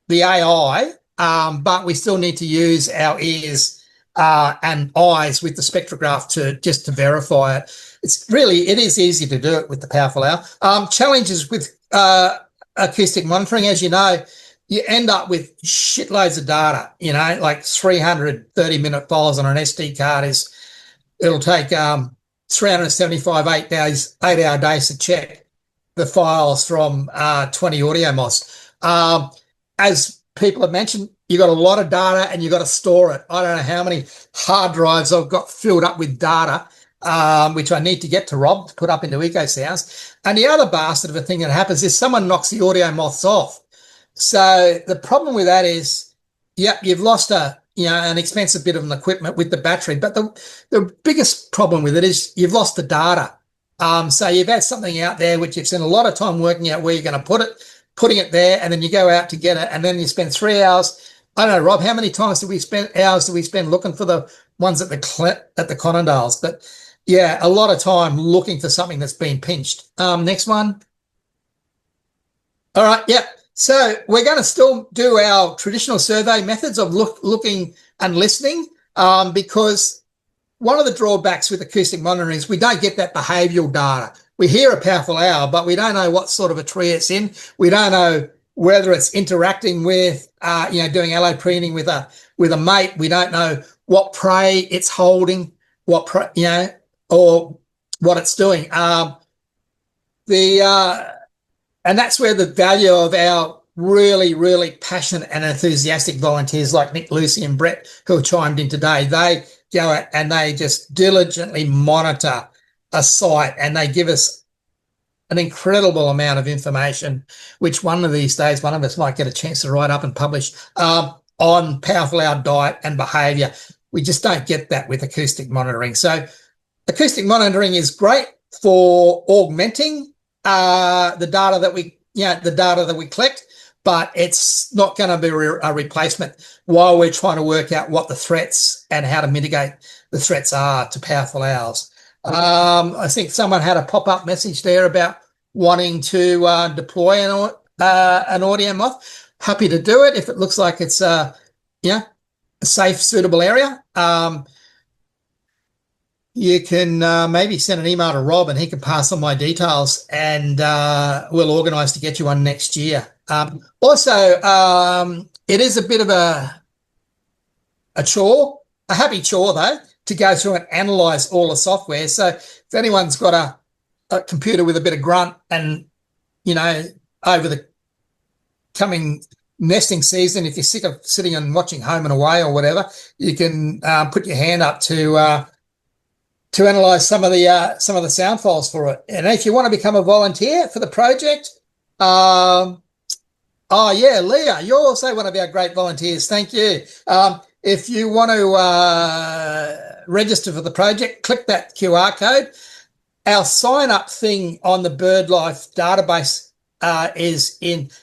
AI, but we still need to use our ears and eyes with the spectrograph to verify it. It is easy to do it with the powerful owl. Challenges with acoustic monitoring, as you know, you end up with shitloads of data, like 330-minute files on an SD card it'll take 375 8-hour days to check the files from 20 audio moss. As people have mentioned, you got a lot of data and you got to store it. I don't know how many hard drives I've got filled up with data, which I need to get to Rob to put up into Ecosounds. And the other bastard of a thing that happens is someone knocks the audio moths off. So the problem with that is, you've lost an expensive bit of an equipment with the battery, but the biggest problem with it is you've lost the data. So you've had something out there which you've spent a lot of time working out where you're going to putting it there, and then you go out to get it, and then you spend 3 hours. I don't know, Rob, how many hours do we spend looking for the ones at the Conondales? But yeah, a lot of time looking for something that's been pinched. Next one. All right, yeah. So we're going to still do our traditional survey methods of looking and listening, because one of the drawbacks with acoustic monitoring is we don't get that behavioural data. We hear a powerful owl, but we don't know what sort of a tree it's in. We don't know whether it's interacting with, doing allopreening with a mate. We don't know what prey it's holding, or what it's doing. And that's where the value of our really, really passionate and enthusiastic volunteers like Nick, Lucy and Brett, who have chimed in today, they go out and they just diligently monitor a site, and they give us an incredible amount of information, which one of these days, one of us might get a chance to write up and publish on powerful owl diet and behaviour. We just don't get that with acoustic monitoring. So acoustic monitoring is great for augmenting the data that we collect, but it's not going to be a replacement while we're trying to work out what the threats and how to mitigate the threats are to powerful owls. I think someone had a pop-up message there about wanting to deploy an audio moth. Happy to do it if it looks like it's a safe, suitable area. You can maybe send an email to Rob and he can pass on my details, and we'll organise to get you one next year. Also, it is a bit of a chore, a happy chore though, to go through and analyse all the software. So if anyone's got a computer with a bit of grunt and, over the coming nesting season, if you're sick of sitting and watching Home and Away or whatever, you can put your hand up to analyse some of the sound files for it. And if you want to become a volunteer for the project, Leah, you're also one of our great volunteers. Thank you. If you want to register for the project, click that QR code. Our sign-up thing on the BirdLife database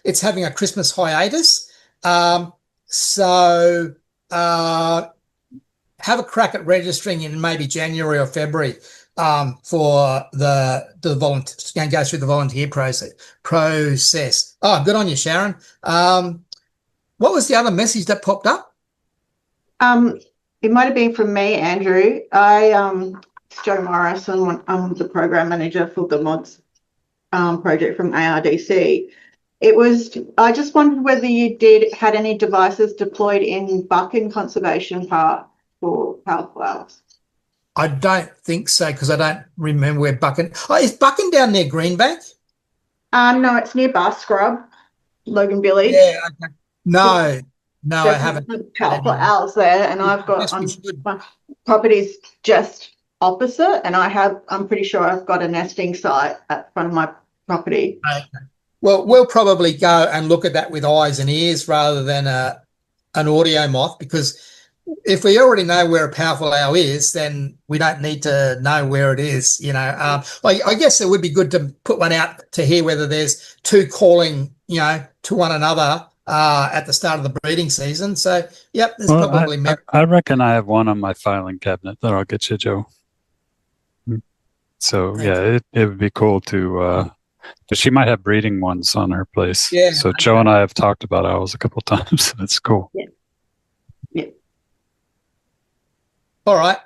it's having a Christmas hiatus. So have a crack at registering in maybe January or February for the volunteer, going to go through the volunteer process. Oh, good on you, Sharon. What was the other message that popped up? It might have been from me, Andrew. It's Joe Morris, and I'm the program manager for the mods project from ARDC. I just wondered whether you had any devices deployed in Buchan Conservation Park for powerful owls. I don't think so, because I don't remember where Buchan. Oh, is Buchan down near Greenbank? No, it's near Bar Scrub, Logan Village. Yeah, okay. No, I haven't. Powerful owls there, and I've got my property's just opposite, and I'm pretty sure I've got a nesting site at front of my property. Okay. Well, we'll probably go and look at that with eyes and ears rather than an audio moth, because if we already know where a powerful owl is, then we don't need to know where it is. I guess it would be good to put one out to hear whether there's two calling to one another at the start of the breeding season. So, yep, there's Well, probably I reckon I have one on my filing cabinet that I'll get you, Joe. So yeah, it would be cool to. But she might have breeding ones on her place. Yeah. So Joe and I have talked about owls a couple of times. That's cool. Yeah. All right.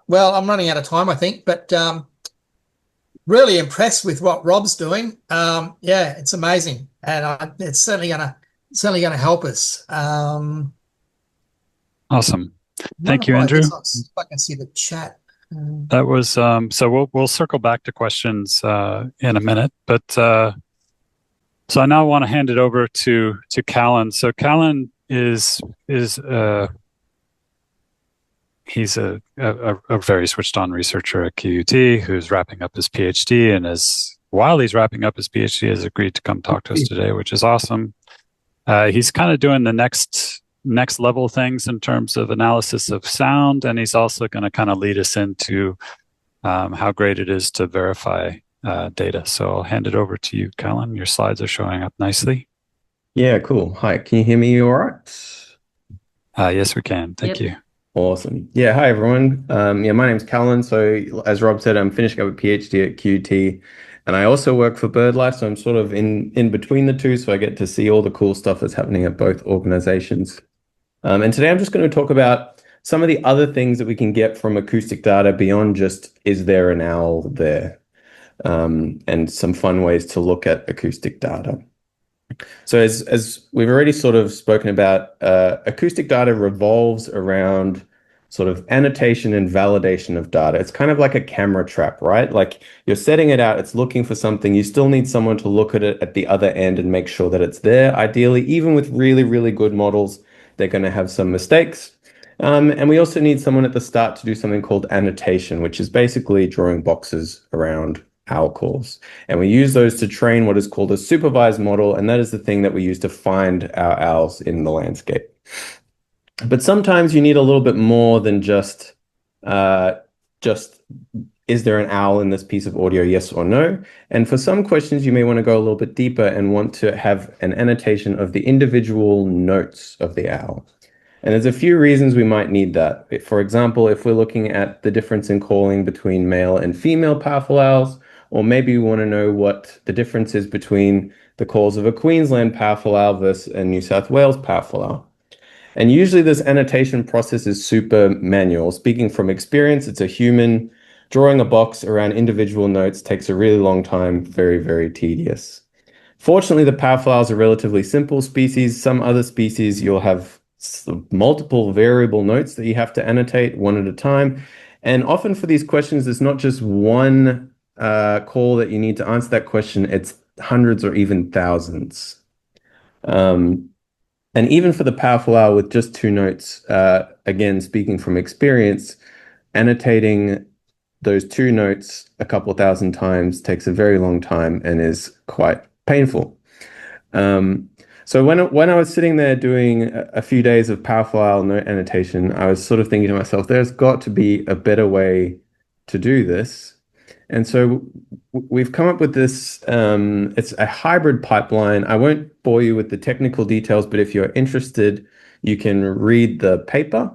Well, I'm running out of time, I think, but really impressed with what Rob's doing. Yeah, it's amazing, and it's certainly gonna help us. Awesome. Thank you, Andrew. I can see the chat. That was so we'll circle back to questions in a minute, but so I now want to hand it over to Callan. So Callan is he's a very switched on researcher at QUT who's wrapping up his PhD, and while he's wrapping up his PhD has agreed to come talk to us today, which is awesome. He's kind of doing the next level things in terms of analysis of sound, and he's also going to kind of lead us into how great it is to verify data. So I'll hand it over to you, Callan. Your slides are showing up nicely. Yeah, cool. Hi, can you hear me all right? Yes, we can. Thank you. Awesome. Yeah, hi everyone. My name's Callan. So as Rob said, I'm finishing up a PhD at QT, and I also work for BirdLife. So I'm sort of in between the two. So I get to see all the cool stuff that's happening at both organizations. And today I'm just going to talk about some of the other things that we can get from acoustic data beyond just, is there an owl there? And some fun ways to look at acoustic data. So as we've already sort of spoken about, acoustic data revolves around sort of annotation and validation of data. It's kind of like a camera trap, right? Like you're setting it out, it's looking for something. You still need someone to look at it at the other end and make sure that it's there. Ideally, even with really, really good models, they're going to have some mistakes. And we also need someone at the start to do something called annotation, which is basically drawing boxes around owl calls. And we use those to train what is called a supervised model, and that is the thing that we use to find our owls in the landscape. But sometimes you need a little bit more than just is there an owl in this piece of audio, yes or no? And for some questions, you may want to go a little bit deeper and want to have an annotation of the individual notes of the owl. And there's a few reasons we might need that. For example, if we're looking at the difference in calling between male and female powerful owls, or maybe we want to know what the difference is between the calls of a Queensland powerful owl versus a New South Wales powerful owl. And usually this annotation process is super manual. Speaking from experience, it's a human. Drawing a box around individual notes takes a really long time, very, very tedious. Fortunately, the powerful owls are relatively simple species. Some other species, you'll have multiple variable notes that you have to annotate one at a time. And often for these questions, there's not just one call that you need to answer that question. It's hundreds or even thousands. And even for the powerful owl with just two notes, again, speaking from experience, annotating those two notes a couple thousand times takes a very long time and is quite painful. So when I was sitting there doing a few days of powerful owl note annotation, I was sort of thinking to myself, there's got to be a better way to do this. And so we've come up with this, it's a hybrid pipeline. I won't bore you with the technical details, but if you're interested, you can read the paper.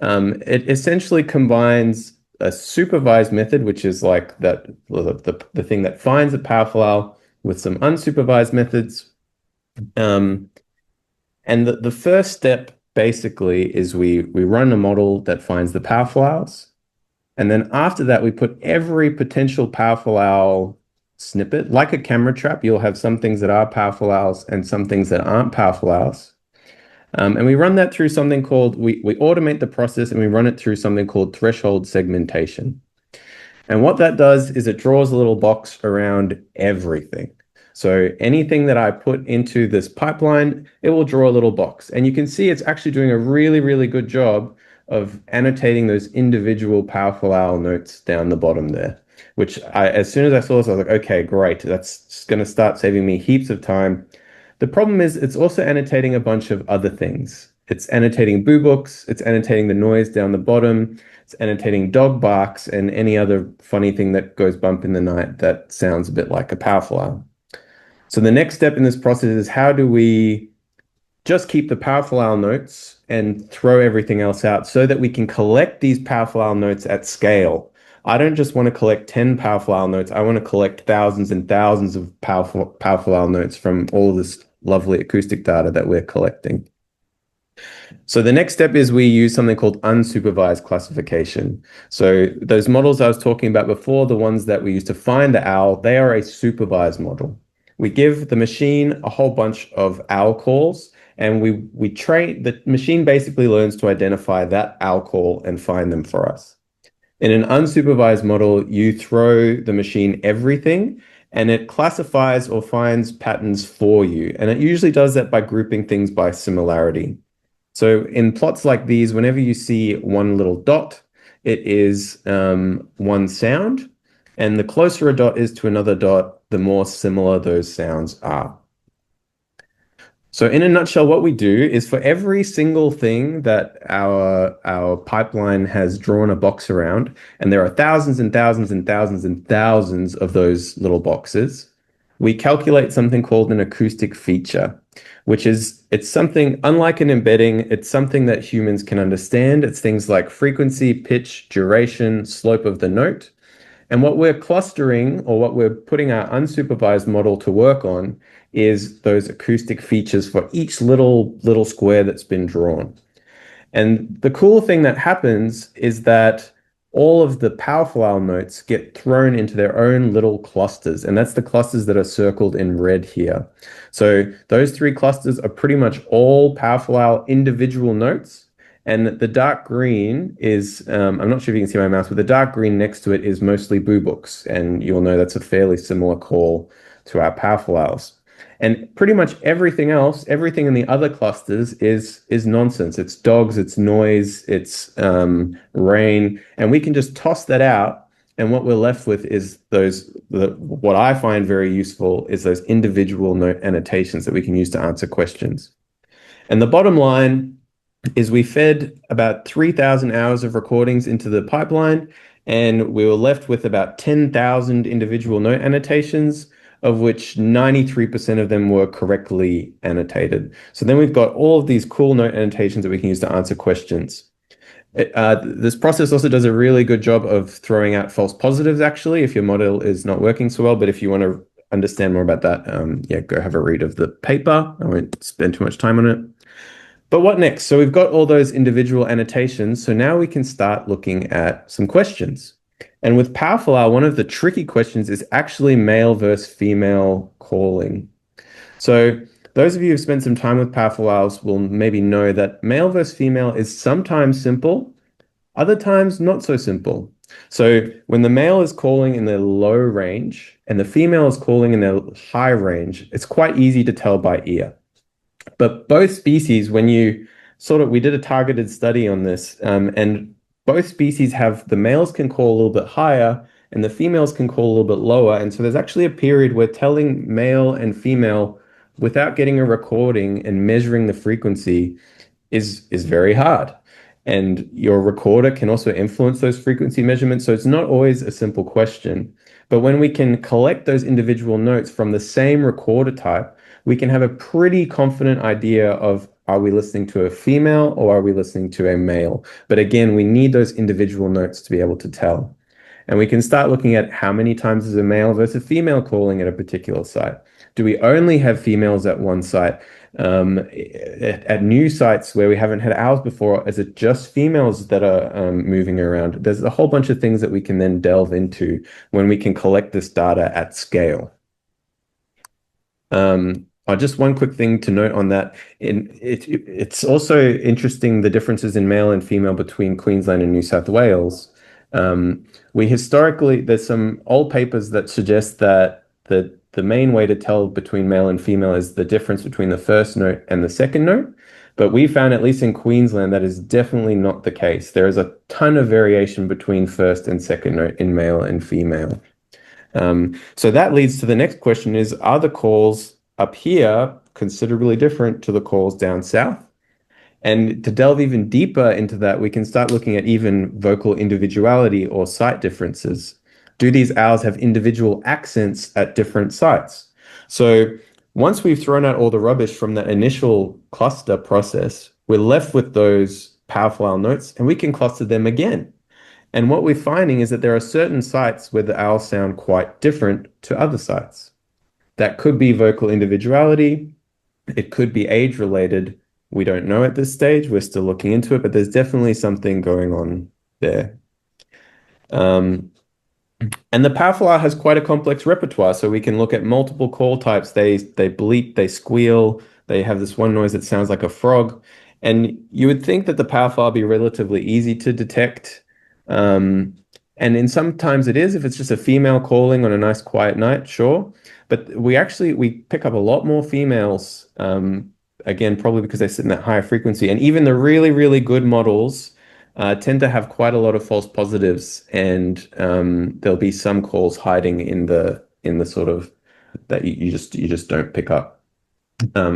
It essentially combines a supervised method, which is like that the thing that finds a powerful owl, with some unsupervised methods. And the first step basically is we run a model that finds the powerful owls. And then after that, we put every potential powerful owl snippet, like a camera trap. You'll have some things that are powerful owls and some things that aren't powerful owls. And we run that through something called, we automate the process and we run it through something called threshold segmentation. And what that does is it draws a little box around everything. So anything that I put into this pipeline, it will draw a little box. And you can see it's actually doing a really, really good job of annotating those individual powerful owl notes down the bottom there, which as soon as I saw this, I was like, okay, great. That's going to start saving me heaps of time. The problem is it's also annotating a bunch of other things. It's annotating boo books. It's annotating the noise down the bottom. It's annotating dog barks and any other funny thing that goes bump in the night that sounds a bit like a powerful owl. So the next step in this process is how do we just keep the powerful owl notes and throw everything else out so that we can collect these powerful owl notes at scale. I don't just want to collect 10 powerful owl notes. I want to collect thousands and thousands of powerful owl notes from all this lovely acoustic data that we're collecting. So the next step is we use something called unsupervised classification. So those models I was talking about before, the ones that we use to find the owl, they are a supervised model. We give the machine a whole bunch of owl calls, and we train, the machine basically learns to identify that owl call and find them for us. In an unsupervised model, you throw the machine everything, and it classifies or finds patterns for you. And it usually does that by grouping things by similarity. So in plots like these, whenever you see one little dot, it is one sound. And the closer a dot is to another dot, the more similar those sounds are. So in a nutshell, what we do is for every single thing that our pipeline has drawn a box around, and there are thousands and thousands and thousands and thousands of those little boxes, we calculate something called an acoustic feature, which is, it's something unlike an embedding, it's something that humans can understand. It's things like frequency, pitch, duration, slope of the note. And what we're clustering, or what we're putting our unsupervised model to work on, is those acoustic features for each little square that's been drawn. And the cool thing that happens is that all of the powerful owl notes get thrown into their own little clusters, and that's the clusters that are circled in red here. So those 3 clusters are pretty much all powerful owl individual notes, and the dark green is, I'm not sure if you can see my mouse, but the dark green next to it is mostly boo-books, and you'll know that's a fairly similar call to our powerful owls. And pretty much everything else, everything in the other clusters is nonsense. It's dogs, it's noise, it's rain, and we can just toss that out. And what we're left with is what I find very useful is those individual note annotations that we can use to answer questions. And the bottom line is we fed about 3,000 hours of recordings into the pipeline, and we were left with about 10,000 individual note annotations, of which 93% of them were correctly annotated. So then we've got all of these cool note annotations that we can use to answer questions. This process also does a really good job of throwing out false positives, actually, if your model is not working so well. But if you want to understand more about that, yeah, go have a read of the paper. I won't spend too much time on it. But what next? So we've got all those individual annotations. So now we can start looking at some questions. And with powerful owl, one of the tricky questions is actually male versus female calling. So those of you who've spent some time with powerful owls will maybe know that male versus female is sometimes simple, other times not so simple. So when the male is calling in the low range and the female is calling in the high range, it's quite easy to tell by ear. But both species, when you we did a targeted study on this, and both species have, the males can call a little bit higher and the females can call a little bit lower. And so there's actually a period where telling male and female without getting a recording and measuring the frequency is very hard. And your recorder can also influence those frequency measurements. So it's not always a simple question. But when we can collect those individual notes from the same recorder type, we can have a pretty confident idea of, are we listening to a female or are we listening to a male? But again, we need those individual notes to be able to tell. And we can start looking at how many times is a male versus female calling at a particular site. Do we only have females at one site? At new sites where we haven't had owls before, is it just females that are moving around? There's a whole bunch of things that we can then delve into when we can collect this data at scale. Just one quick thing to note on that. It's also interesting, the differences in male and female between Queensland and New South Wales. We historically, there's some old papers that suggest that the main way to tell between male and female is the difference between the first note and the second note. But we found, at least in Queensland, that is definitely not the case. There is a ton of variation between first and second note in male and female. So that leads to the next question is, are the calls up here considerably different to the calls down south? And to delve even deeper into that, we can start looking at even vocal individuality or site differences. Do these owls have individual accents at different sites? So once we've thrown out all the rubbish from that initial cluster process, we're left with those powerful owl notes, and we can cluster them again. And what we're finding is that there are certain sites where the owls sound quite different to other sites. That could be vocal individuality. It could be age related. We don't know at this stage. We're still looking into it, but there's definitely something going on there. And the powerful owl has quite a complex repertoire, so we can look at multiple call types. They bleat, they squeal, they have this one noise that sounds like a frog. And you would think that the powerful owl would be relatively easy to detect. And in sometimes it is, if it's just a female calling on a nice quiet night, sure. But we pick up a lot more females, again, probably because they sit in that higher frequency. And even the really, really good models tend to have quite a lot of false positives, and there'll be some calls hiding in the sort of that you just don't pick up.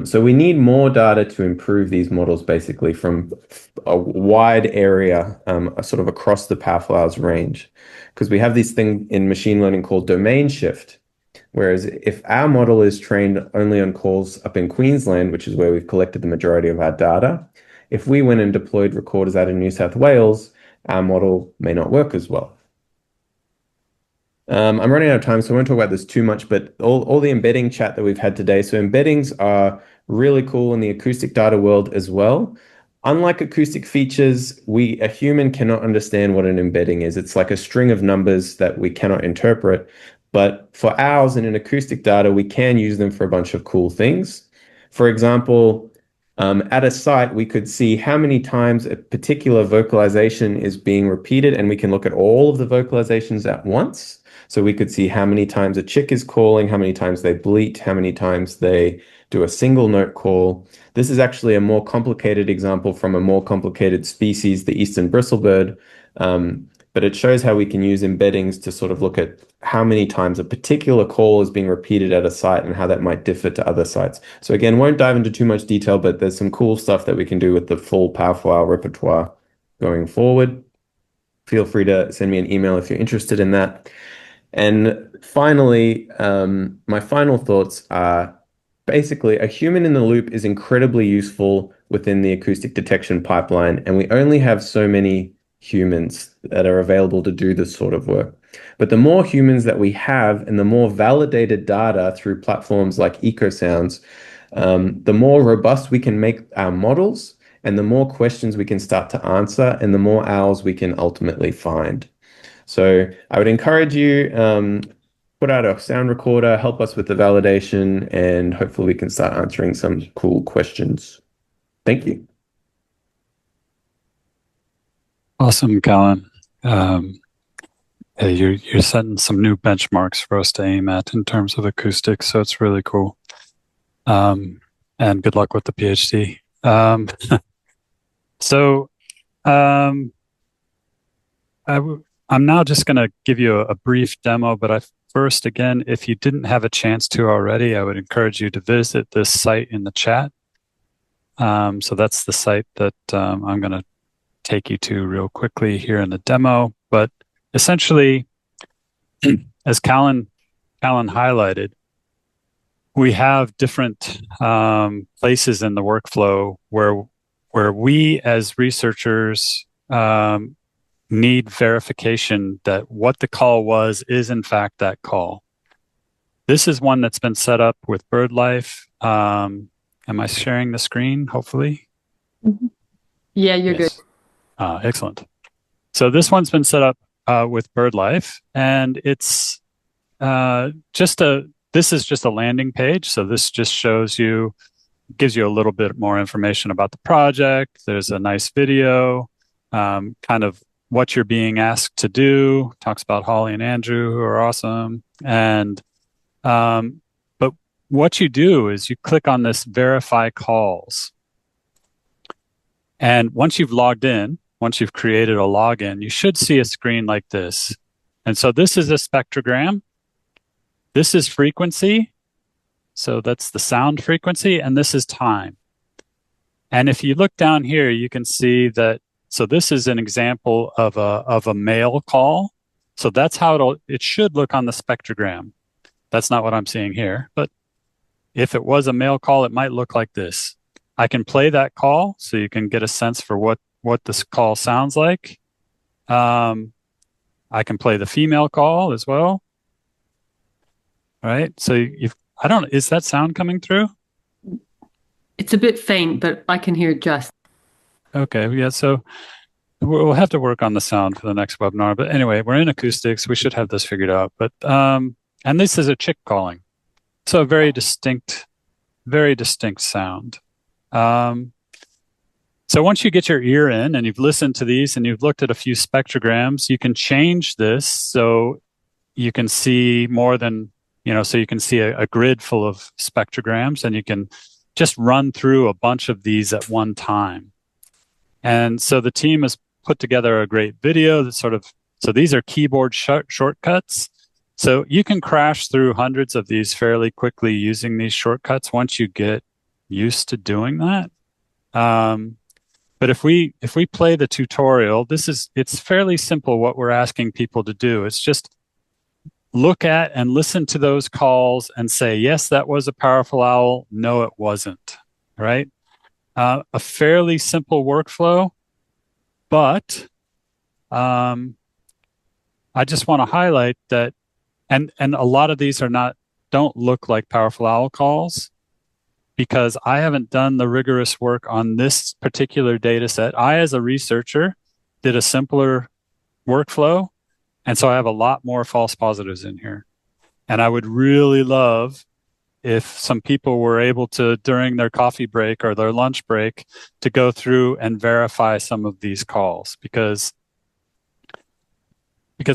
So we need more data to improve these models, basically from a wide area, sort of across the powerful owls range, because we have this thing in machine learning called domain shift. Whereas if our model is trained only on calls up in Queensland, which is where we've collected the majority of our data, if we went and deployed recorders out in New South Wales, our model may not work as well. I'm running out of time, so I won't talk about this too much, but all the embedding chat that we've had today. So embeddings are really cool in the acoustic data world as well. Unlike acoustic features, a human cannot understand what an embedding is. It's like a string of numbers that we cannot interpret. But for owls and in acoustic data, we can use them for a bunch of cool things. For example, at a site, we could see how many times a particular vocalization is being repeated, and we can look at all of the vocalizations at once. So we could see how many times a chick is calling, how many times they bleat, how many times they do a single note call. This is actually a more complicated example from a more complicated species, the eastern bristlebird. But it shows how we can use embeddings to sort of look at how many times a particular call is being repeated at a site and how that might differ to other sites. So again, won't dive into too much detail, but there's some cool stuff that we can do with the full powerful owl repertoire going forward. Feel free to send me an email if you're interested in that. And finally, my final thoughts are basically a human in the loop is incredibly useful within the acoustic detection pipeline, and we only have so many humans that are available to do this sort of work. But the more humans that we have and the more validated data through platforms like Ecosounds, the more robust we can make our models and the more questions we can start to answer and the more owls we can ultimately find. So I would encourage you, put out a sound recorder, help us with the validation, and hopefully we can start answering some cool questions. Thank you. Awesome, Callan. You're setting some new benchmarks for us to aim at in terms of acoustics, so it's really cool. And good luck with the PhD. I'm now just going to give you a brief demo, but first, again, if you didn't have a chance to already, I would encourage you to visit this site in the chat. So that's the site that I'm going to take you to real quickly here in the demo. But essentially, as Callan highlighted, we have different places in the workflow where we as researchers need verification that what the call was is in fact that call. This is one that's been set up with BirdLife. Am I sharing the screen, hopefully? Mm-hmm. Yeah, you're yes. Good. Excellent. So this one's been set up with BirdLife, and it's this is just a landing page. So this just shows you, gives you a little bit more information about the project. There's a nice video, kind of what you're being asked to do. Talks about Holly and Andrew, who are awesome. And but what you do is you click on this verify calls. And once you've logged in, once you've created a login, you should see a screen like this. And so this is a spectrogram. This is frequency. So that's the sound frequency, and this is time. And if you look down here, you can see that, so this is an example of a male call. So that's how it should look on the spectrogram. That's not what I'm seeing here, but if it was a male call, it might look like this. I can play that call so you can get a sense for what this call sounds like. I can play the female call as well. Right? So is that sound coming through? It's a bit faint, but I can hear just. Okay, yeah, so we'll have to work on the sound for the next webinar. But anyway, we're in acoustics. We should have this figured out. But and this is a chick calling. So a very distinct sound. So once you get your ear in and you've listened to these and you've looked at a few spectrograms, you can change this so you can see more than, so you can see a grid full of spectrograms, and you can just run through a bunch of these at one time. And so the team has put together a great video that so these are keyboard shortcuts. So you can crash through hundreds of these fairly quickly using these shortcuts once you get used to doing that. But if we play the tutorial, it's fairly simple what we're asking people to do. It's just look at and listen to those calls and say, yes, that was a powerful owl. No, it wasn't, right? A fairly simple workflow, but I just want to highlight that, and a lot of these don't look like powerful owl calls, because I haven't done the rigorous work on this particular data set. I, as a researcher, did a simpler workflow, and so I have a lot more false positives in here. And I would really love if some people were able to, during their coffee break or their lunch break, to go through and verify some of these calls, because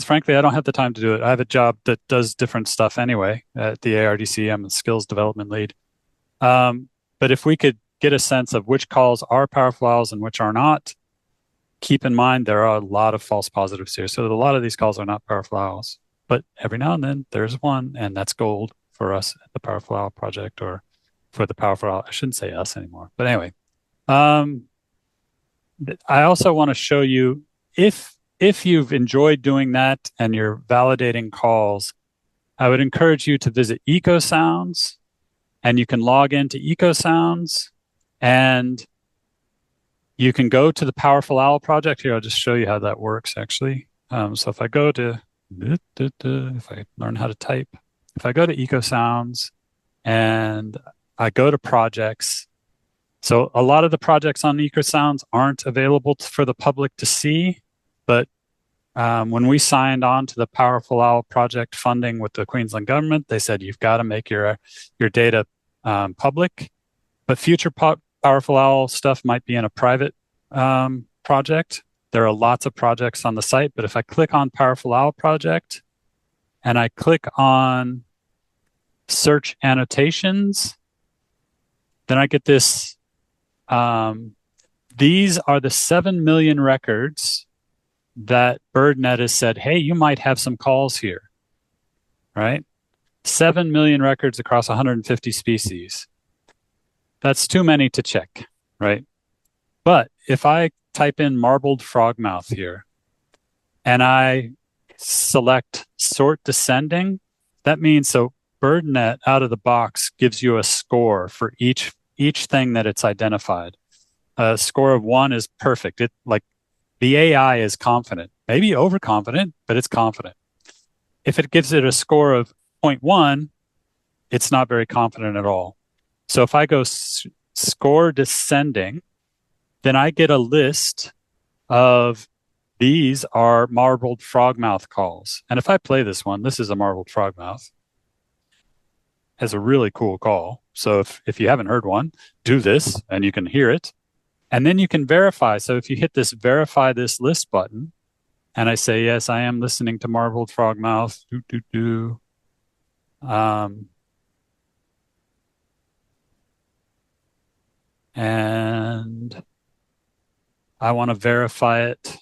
frankly, I don't have the time to do it. I have a job that does different stuff anyway at the ARDC. I'm a skills development lead. But if we could get a sense of which calls are powerful owls and which are not, keep in mind there are a lot of false positives here. So a lot of these calls are not powerful owls, but every now and then there's one, and that's gold for us at the Powerful Owl Project, or for the Powerful Owl. I shouldn't say us anymore, but anyway. I also want to show you, if you've enjoyed doing that and you're validating calls, I would encourage you to visit Ecosounds, and you can log into Ecosounds, and you can go to the Powerful Owl Project. Here, I'll just show you how that works, actually. So if I go to, if I learn how to type, if I go to Ecosounds and I go to projects, so a lot of the projects on Ecosounds aren't available for the public to see, but when we signed on to the Powerful Owl Project funding with the Queensland government, they said you've got to make your data public, but future Powerful Owl stuff might be in a private project. There are lots of projects on the site, but if I click on Powerful Owl Project and I click on Search Annotations, then I get this. These are the 7 million records that BirdNet has said, hey, you might have some calls here, right? 7 million records across 150 species. That's too many to check, right? But if I type in marbled frogmouth here and I select sort descending, that means, so BirdNet out of the box gives you a score for each thing that it's identified. A score of 1 is perfect. The AI is confident, maybe overconfident, but it's confident. If it gives it a score of 0.1, it's not very confident at all. So if I go score descending, then I get a list of these are marbled frogmouth calls. And if I play this one, this is a marbled frogmouth. Has a really cool call. So if you haven't heard one, do this and you can hear it. And then you can verify. So if you hit this verify this list button, and I say, yes, I am listening to marbled frogmouth, and I want to verify it.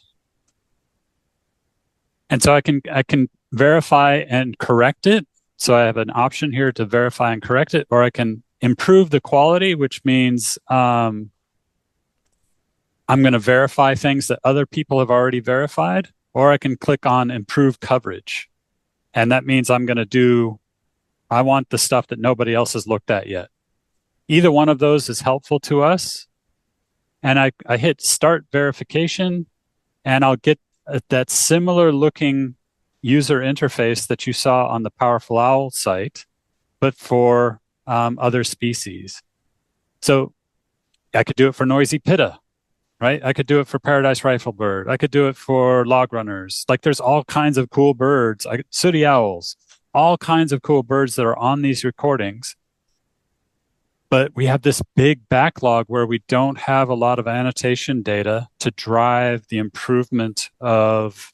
And so I can verify and correct it. So I have an option here to verify and correct it, or I can improve the quality, which means I'm going to verify things that other people have already verified, or I can click on improve coverage. And that means I'm going to do I want the stuff that nobody else has looked at yet. Either one of those is helpful to us. And I hit start verification, and I'll get that similar looking user interface that you saw on the Powerful Owl site, but for other species. So I could do it for noisy pitta, right? I could do it for paradise riflebird. I could do it for log runners. Like there's all kinds of cool birds, sooty owls, all kinds of cool birds that are on these recordings. But we have this big backlog where we don't have a lot of annotation data to drive the improvement of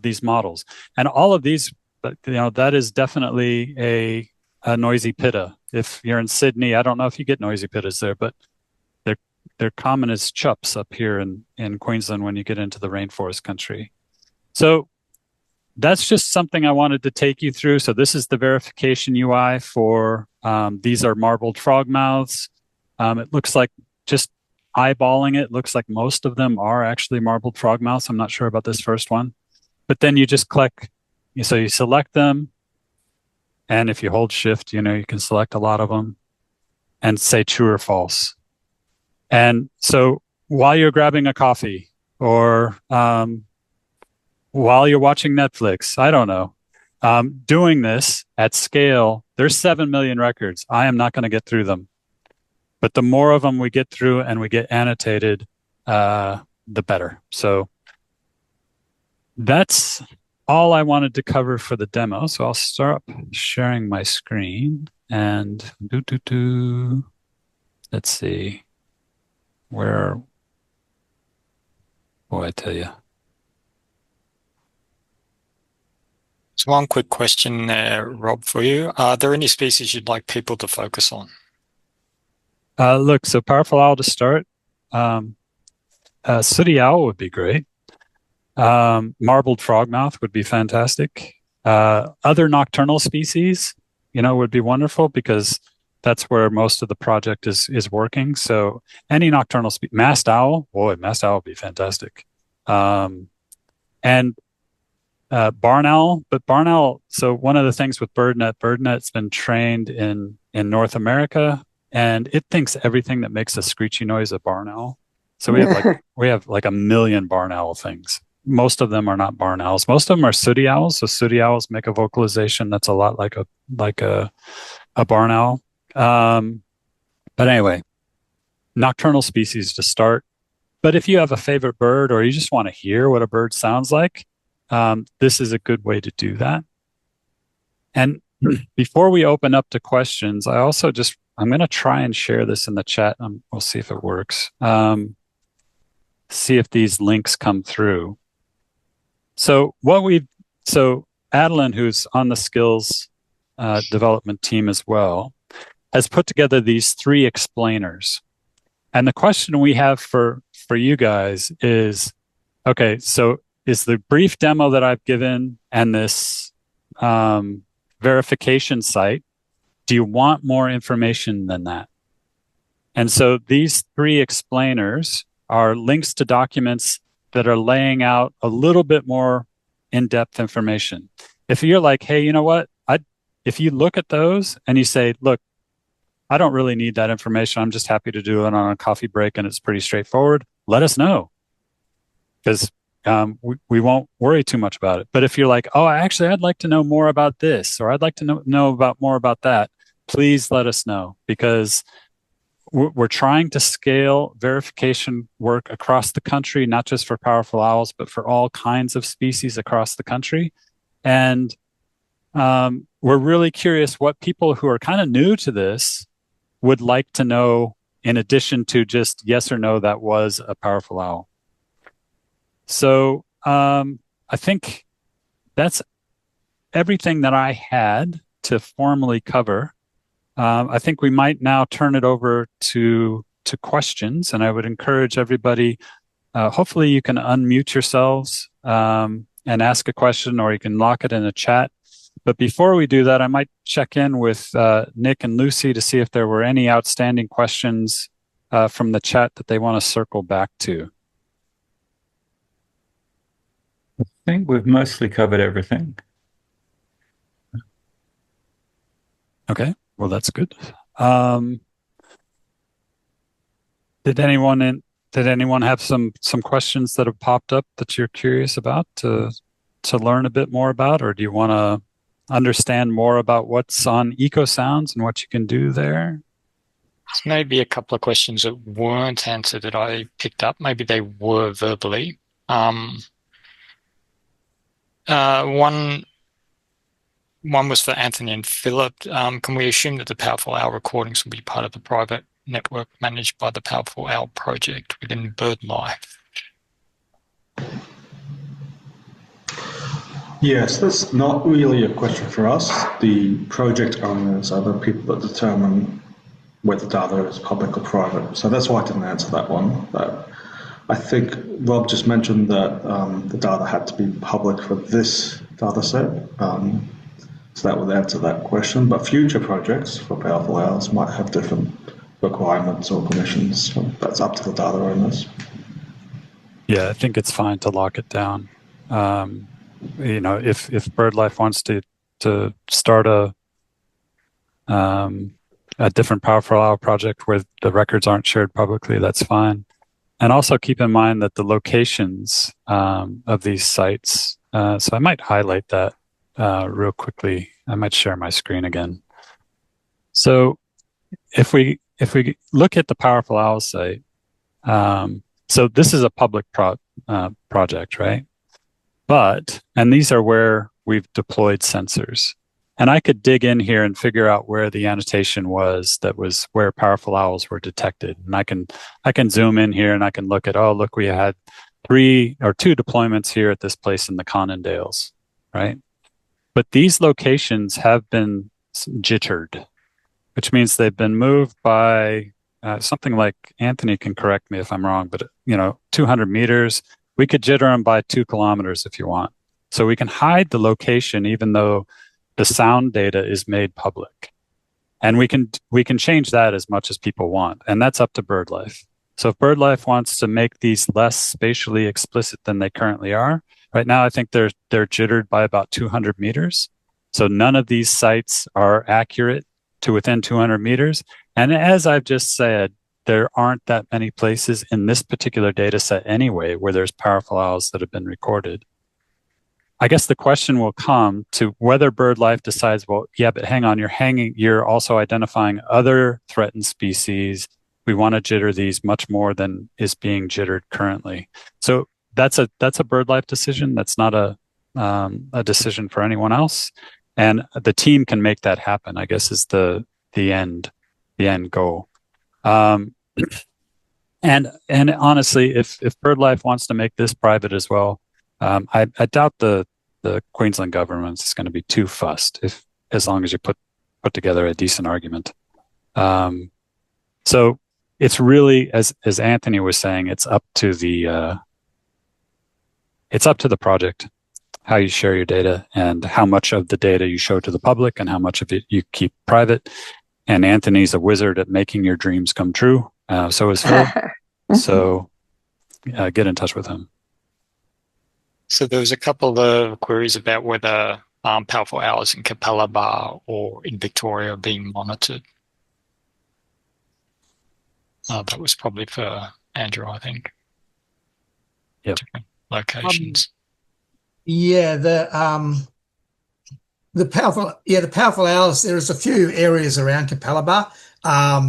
these models. And all of these, that is definitely a noisy pitta. If you're in Sydney, I don't know if you get noisy pittas there, but they're common as chups up here in Queensland when you get into the rainforest country. So that's just something I wanted to take you through. So this is the verification UI for, these are marbled frog mouths. It looks like, just eyeballing it, looks like most of them are actually marbled frog mouths. I'm not sure about this first one. But then you just click, so you select them. And if you hold shift, you can select a lot of them and say true or false. And so while you're grabbing a coffee or while you're watching Netflix, I don't know, doing this at scale, there's 7 million records. I am not going to get through them. But the more of them we get through and we get annotated, the better. So that's all I wanted to cover for the demo. So I'll start sharing my screen and let's see where, boy, I tell you. So one quick question there, Rob, for you. Are there any species you'd like people to focus on? Look, so Powerful Owl to start. Sooty owl would be great. Marbled frogmouth would be fantastic. Other nocturnal species, would be wonderful because that's where most of the project is working. So any nocturnal species, masked owl, masked owl would be fantastic. And barn owl, but barn owl. So one of the things with BirdNet's been trained in North America, and it thinks everything that makes a screechy noise a barn owl. So we have like a million barn owl things. Most of them are not barn owls. Most of them are sooty owls. So sooty owls make a vocalization that's a lot like a barn owl. But anyway, nocturnal species to start. But if you have a favorite bird or you just want to hear what a bird sounds like, this is a good way to do that. And before we open up to questions, I'm going to try and share this in the chat. We'll see if it works. See if these links come through. So Adeline, who's on the skills development team as well, has put together these 3 explainers. And the question we have for you guys is, okay, so is the brief demo that I've given and this verification site, do you want more information than that? And so these 3 explainers are links to documents that are laying out a little bit more in-depth information. If you're like, hey, you know what? If you look at those and you say, look, I don't really need that information. I'm just happy to do it on a coffee break and it's pretty straightforward. Let us know, because we won't worry too much about it. But if you're like, oh, I'd like to know more about this, or I'd like to know about more about that, please let us know, because we're trying to scale verification work across the country, not just for powerful owls, but for all kinds of species across the country. And we're really curious what people who are kind of new to this would like to know, in addition to just yes or no, that was a powerful owl. So I think that's everything that I had to formally cover. I think we might now turn it over to questions, and I would encourage everybody, hopefully you can unmute yourselves and ask a question, or you can lock it in a chat. But before we do that, I might check in with Nick and Lucy to see if there were any outstanding questions from the chat that they want to circle back to. I think we've mostly covered everything. Okay, well, that's good. Did anyone have some questions that have popped up that you're curious about to learn a bit more about, or do you want to understand more about what's on Ecosounds and what you can do there? There's maybe a couple of questions that weren't answered that I picked up. Maybe they were verbally. One was for Anthony and Philip. Can we assume that the Powerful Owl recordings will be part of the private network managed by the Powerful Owl project within BirdLife? Yes, that's not really a question for us. The project owners are the people that determine whether data is public or private. So that's why I didn't answer that one. But I think Rob just mentioned that the data had to be public for this data set. So that would answer that question. But future projects for Powerful Owls might have different requirements or permissions. So that's up to the data owners. Yeah, I think it's fine to lock it down. If BirdLife wants to start a different Powerful Owl project where the records aren't shared publicly, that's fine. And also keep in mind that the locations of these sites, so I might highlight that real quickly. I might share my screen again. So if we look at the Powerful Owl site, so this is a public project, right? And these are where we've deployed sensors. And I could dig in here and figure out where the annotation was that was where Powerful Owls were detected. And I can zoom in here and I can look at, oh, look, we had 2 deployments here at this place in the Conondales, right? But these locations have been jittered, which means they've been moved by something like, Anthony can correct me if I'm wrong, but 200 meters. We could jitter them by 2 kilometers if you want. So we can hide the location even though the sound data is made public. And we can change that as much as people want. And that's up to BirdLife. So if BirdLife wants to make these less spatially explicit than they currently are, right now I think they're jittered by about 200 meters. So none of these sites are accurate to within 200 meters. And as I've just said, there aren't that many places in this particular data set anyway where there's Powerful Owls that have been recorded. I guess the question will come to whether BirdLife decides, well, yeah, but hang on, you're also identifying other threatened species. We want to jitter these much more than is being jittered currently. So that's a BirdLife decision. That's not a decision for anyone else. And the team can make that happen, I guess, is the end goal. And honestly, if BirdLife wants to make this private as well, I doubt the Queensland government is going to be too fussed as long as you put together a decent argument. So it's really, as Anthony was saying, it's up to the project, how you share your data and how much of the data you show to the public and how much of it you keep private. And Anthony's a wizard at making your dreams come true. So is Phil. So get in touch with him. So there was a couple of queries about whether Powerful Owls in Capalaba or in Victoria are being monitored. That was probably for Andrew, I think. Yep. Different locations. The Powerful Owls, there is a few areas around Capalaba.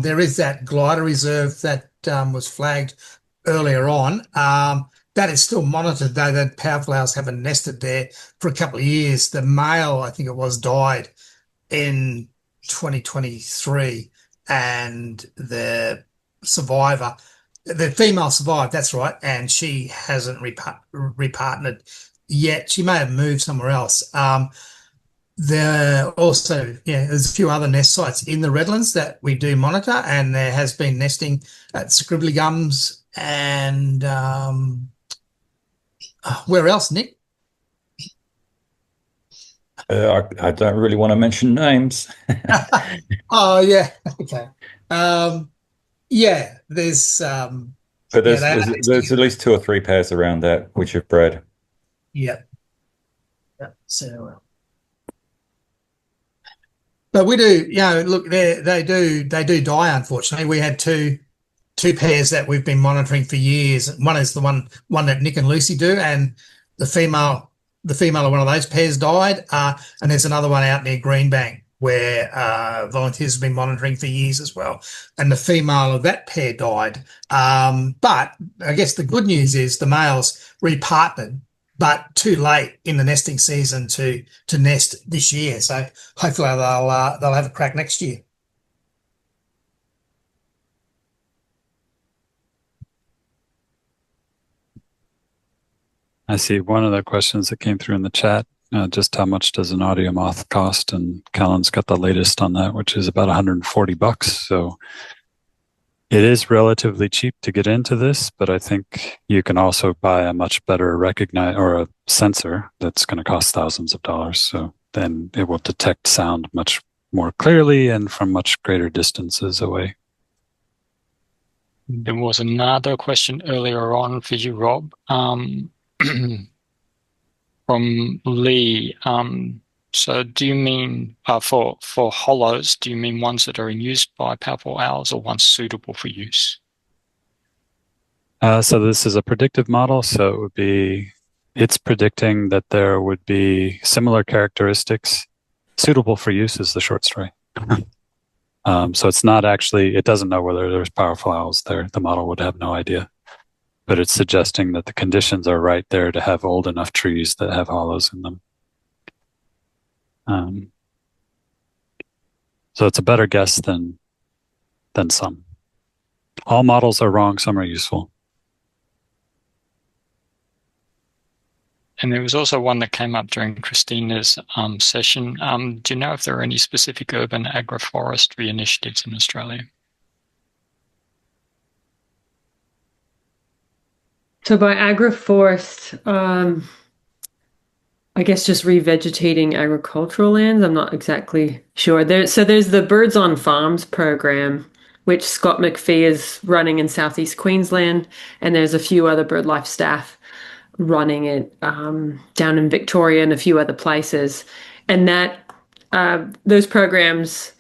There is that glider reserve that was flagged earlier on. That is still monitored, though the Powerful Owls haven't nested there for a couple of years. The male, I think it was, died in 2023, and the female survived, that's right, and she hasn't repartnered yet. She may have moved somewhere else. There also, there's a few other nest sites in the Redlands that we do monitor, and there has been nesting at Scribbly Gums and where else, Nick? I don't really want to mention names. Oh, yeah. Okay. There's but there's at least 2 or 3 pairs around that which have bred. Yep. So But we do, look, they do die, unfortunately. We had two pairs that we've been monitoring for years. One is the one that Nick and Lucy do, and the female of one of those pairs died. And there's another one out near Greenbank where volunteers have been monitoring for years as well. And the female of that pair died. But I guess the good news is the males repartnered, but too late in the nesting season to nest this year. So hopefully they'll have a crack next year. I see one of the questions that came through in the chat, just how much does an audio moth cost? And Callan's got the latest on that, which is about $140. So it is relatively cheap to get into this, but I think you can also buy a much better a sensor that's going to cost thousands of dollars. So then it will detect sound much more clearly and from much greater distances away. There was another question earlier on for you, Rob, from Lee. So do you mean for hollows, do you mean ones that are in use by powerful owls or ones suitable for use? So this is a predictive model. So it's predicting that there would be similar characteristics. Suitable for use is the short story. So it's not actually, it doesn't know whether there's powerful owls there. The model would have no idea. But it's suggesting that the conditions are right there to have old enough trees that have hollows in them. So it's a better guess than some. All models are wrong, some are useful. And there was also one that came up during Christina's session. Do you know if there are any specific urban agroforestry initiatives in Australia? So by agroforest, I guess just revegetating agricultural lands. I'm not exactly sure. There's the Birds on Farms program, which Scott McPhee is running in southeast Queensland, and there's a few other BirdLife staff running it down in Victoria and a few other places. And those programs,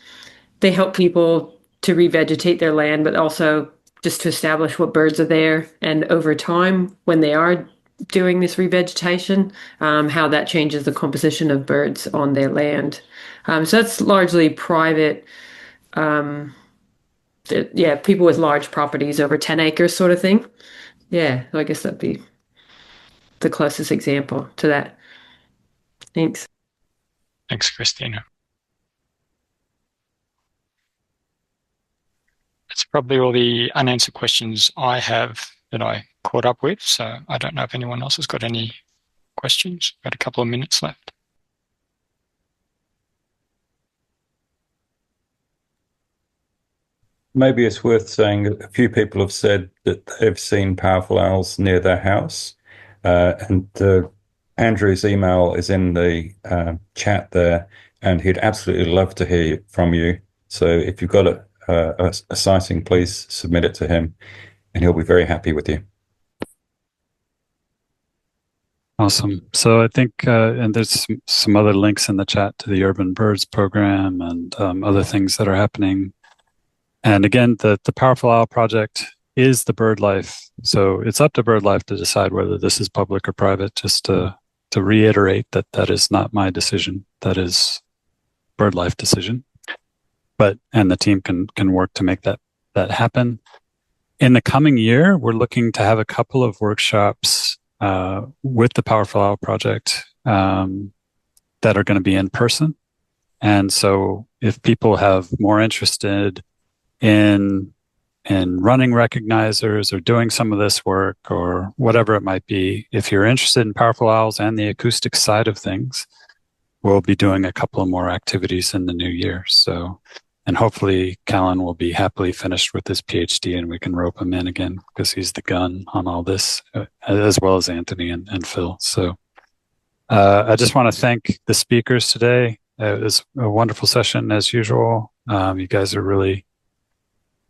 they help people to revegetate their land, but also just to establish what birds are there, and over time, when they are doing this revegetation, how that changes the composition of birds on their land. So that's largely private, people with large properties over 10 acres sort of thing. Yeah, so I guess that'd be the closest example to that. Thanks. Thanks, Christina. That's probably all the unanswered questions I have that I caught up with. So I don't know if anyone else has got any questions. Got a couple of minutes left. Maybe it's worth saying that a few people have said that they've seen powerful owls near their house. And Andrew's email is in the chat there, and he'd absolutely love to hear from you. So if you've got a sighting, please submit it to him, and he'll be very happy with you. Awesome. So I think, and there's some other links in the chat to the Urban Birds program and other things that are happening. And again, the Powerful Owl project is the BirdLife. So it's up to BirdLife to decide whether this is public or private. Just to reiterate that is not my decision. That is BirdLife decision. And the team can work to make that happen. In the coming year, we're looking to have a couple of workshops with the Powerful Owl project that are going to be in person. And so if people have more interested in running recognizers or doing some of this work or whatever it might be, if you're interested in Powerful Owls and the acoustic side of things, we'll be doing a couple of more activities in the new year. So, and hopefully Callan will be happily finished with his PhD and we can rope him in again because he's the gun on all this, as well as Anthony and Phil. So I just want to thank the speakers today. It was a wonderful session as usual. You guys are really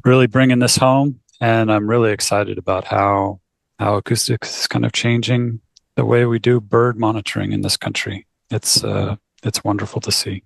bringing this home, and I'm really excited about how acoustics is kind of changing the way we do bird monitoring in this country. It's wonderful to see.